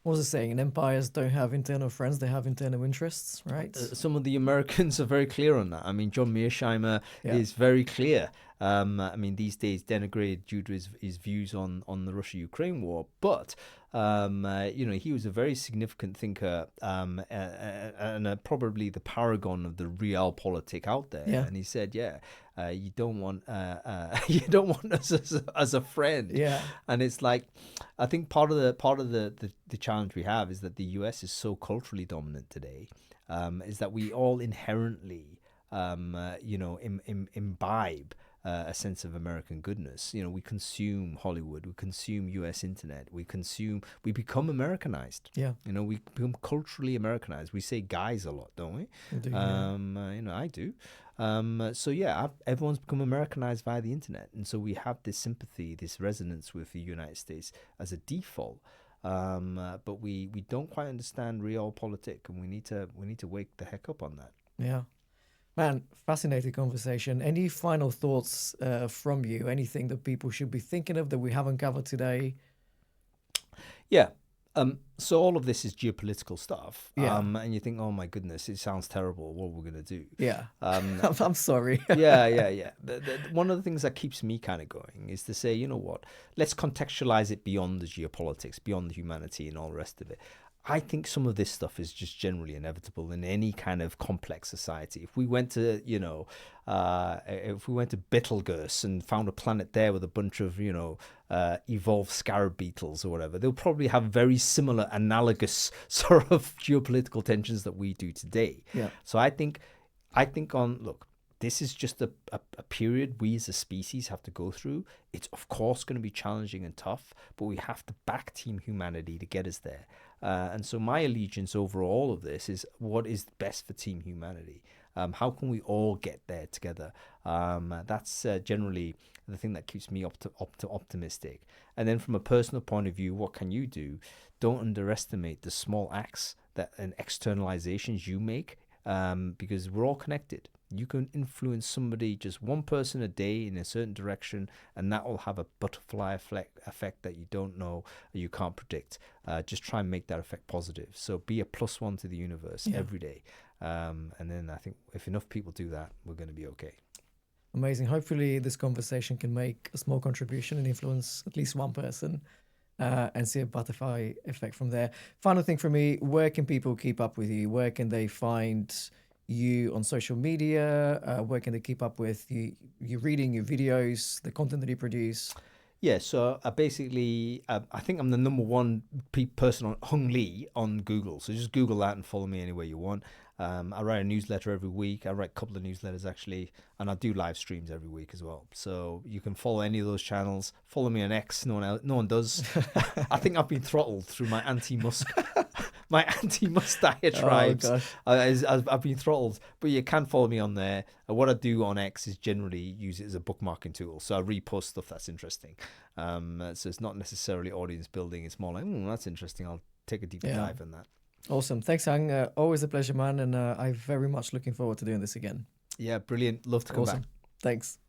What was it saying? Empires don't have internal friends, they have internal interests, right? Some of the Americans are very clear on that. I mean, John Mearsheimer is very clear I mean, these days denigrated due to his views on the Russia-Ukraine war. But he was a very significant thinker, and probably the paragon of the realpolitik out there. Yeah. And he said, you don't want us as a friend. Yeah. And it's like, I think part of the challenge we have is that the US is so culturally dominant today, is that we all inherently imbibe a sense of American goodness. We consume Hollywood, we consume US internet, we become Americanized. Yeah. We become culturally Americanized. We say guys a lot, don't we? We do, I do. Everyone's become Americanized via the internet, and so we have this sympathy, this resonance with the United States as a default. But we don't quite understand realpolitik, and we need to wake the heck up on that. Yeah. Man, fascinating conversation. Any final thoughts from you? Anything that people should be thinking of that we haven't covered today? Yeah. So all of this is geopolitical stuff. Yeah. And you think, oh my goodness, it sounds terrible. What we're going to do? Yeah. I'm sorry. Yeah. One of the things that keeps me kind of going is to say, you know what? Let's contextualize it beyond the geopolitics, beyond the humanity and all the rest of it. I think some of this stuff is just generally inevitable in any kind of complex society. If we went to, Betelgeuse and found a planet there with a bunch of, evolved scarab beetles or whatever, they'll probably have very similar, analogous sort of geopolitical tensions that we do today. Yeah. So I think this is just a period we as a species have to go through. It's of course going to be challenging and tough, but we have to back Team Humanity to get us there. And so my allegiance over all of this is what is best for Team Humanity. How can we all get there together? That's generally the thing that keeps me optimistic. And then from a personal point of view, what can you do? Don't underestimate the small acts and externalizations you make, because we're all connected. You can influence somebody, just one person a day in a certain direction, and that will have a butterfly effect that you don't know, or you can't predict. Just try and make that effect positive. So be a +1 to the universe every day. And then I think if enough people do that, we're going to be okay. Amazing. Hopefully this conversation can make a small contribution and influence at least one person, and see a butterfly effect from there. Final thing for me, where can people keep up with you? Where can they find you on social media? Where can they keep up with you reading, your videos, the content that you produce? Yeah, so basically, I think I'm the #1 person on Hung Lee on Google. So just Google that and follow me anywhere you want. I write a newsletter every week. I write a couple of newsletters actually, and I do live streams every week as well. So you can follow any of those channels. Follow me on X. No one does. I think I've been throttled through my anti-Musk diatribes. Oh, gosh. I've been throttled, but you can follow me on there. What I do on X is generally use it as a bookmarking tool. So I repost stuff that's interesting. So it's not necessarily audience building. It's more like, that's interesting. I'll take a deeper dive on that. Awesome. Thanks, Hang. Always a pleasure, man. And I'm very much looking forward to doing this again. Yeah, brilliant. Love to come back. Thanks.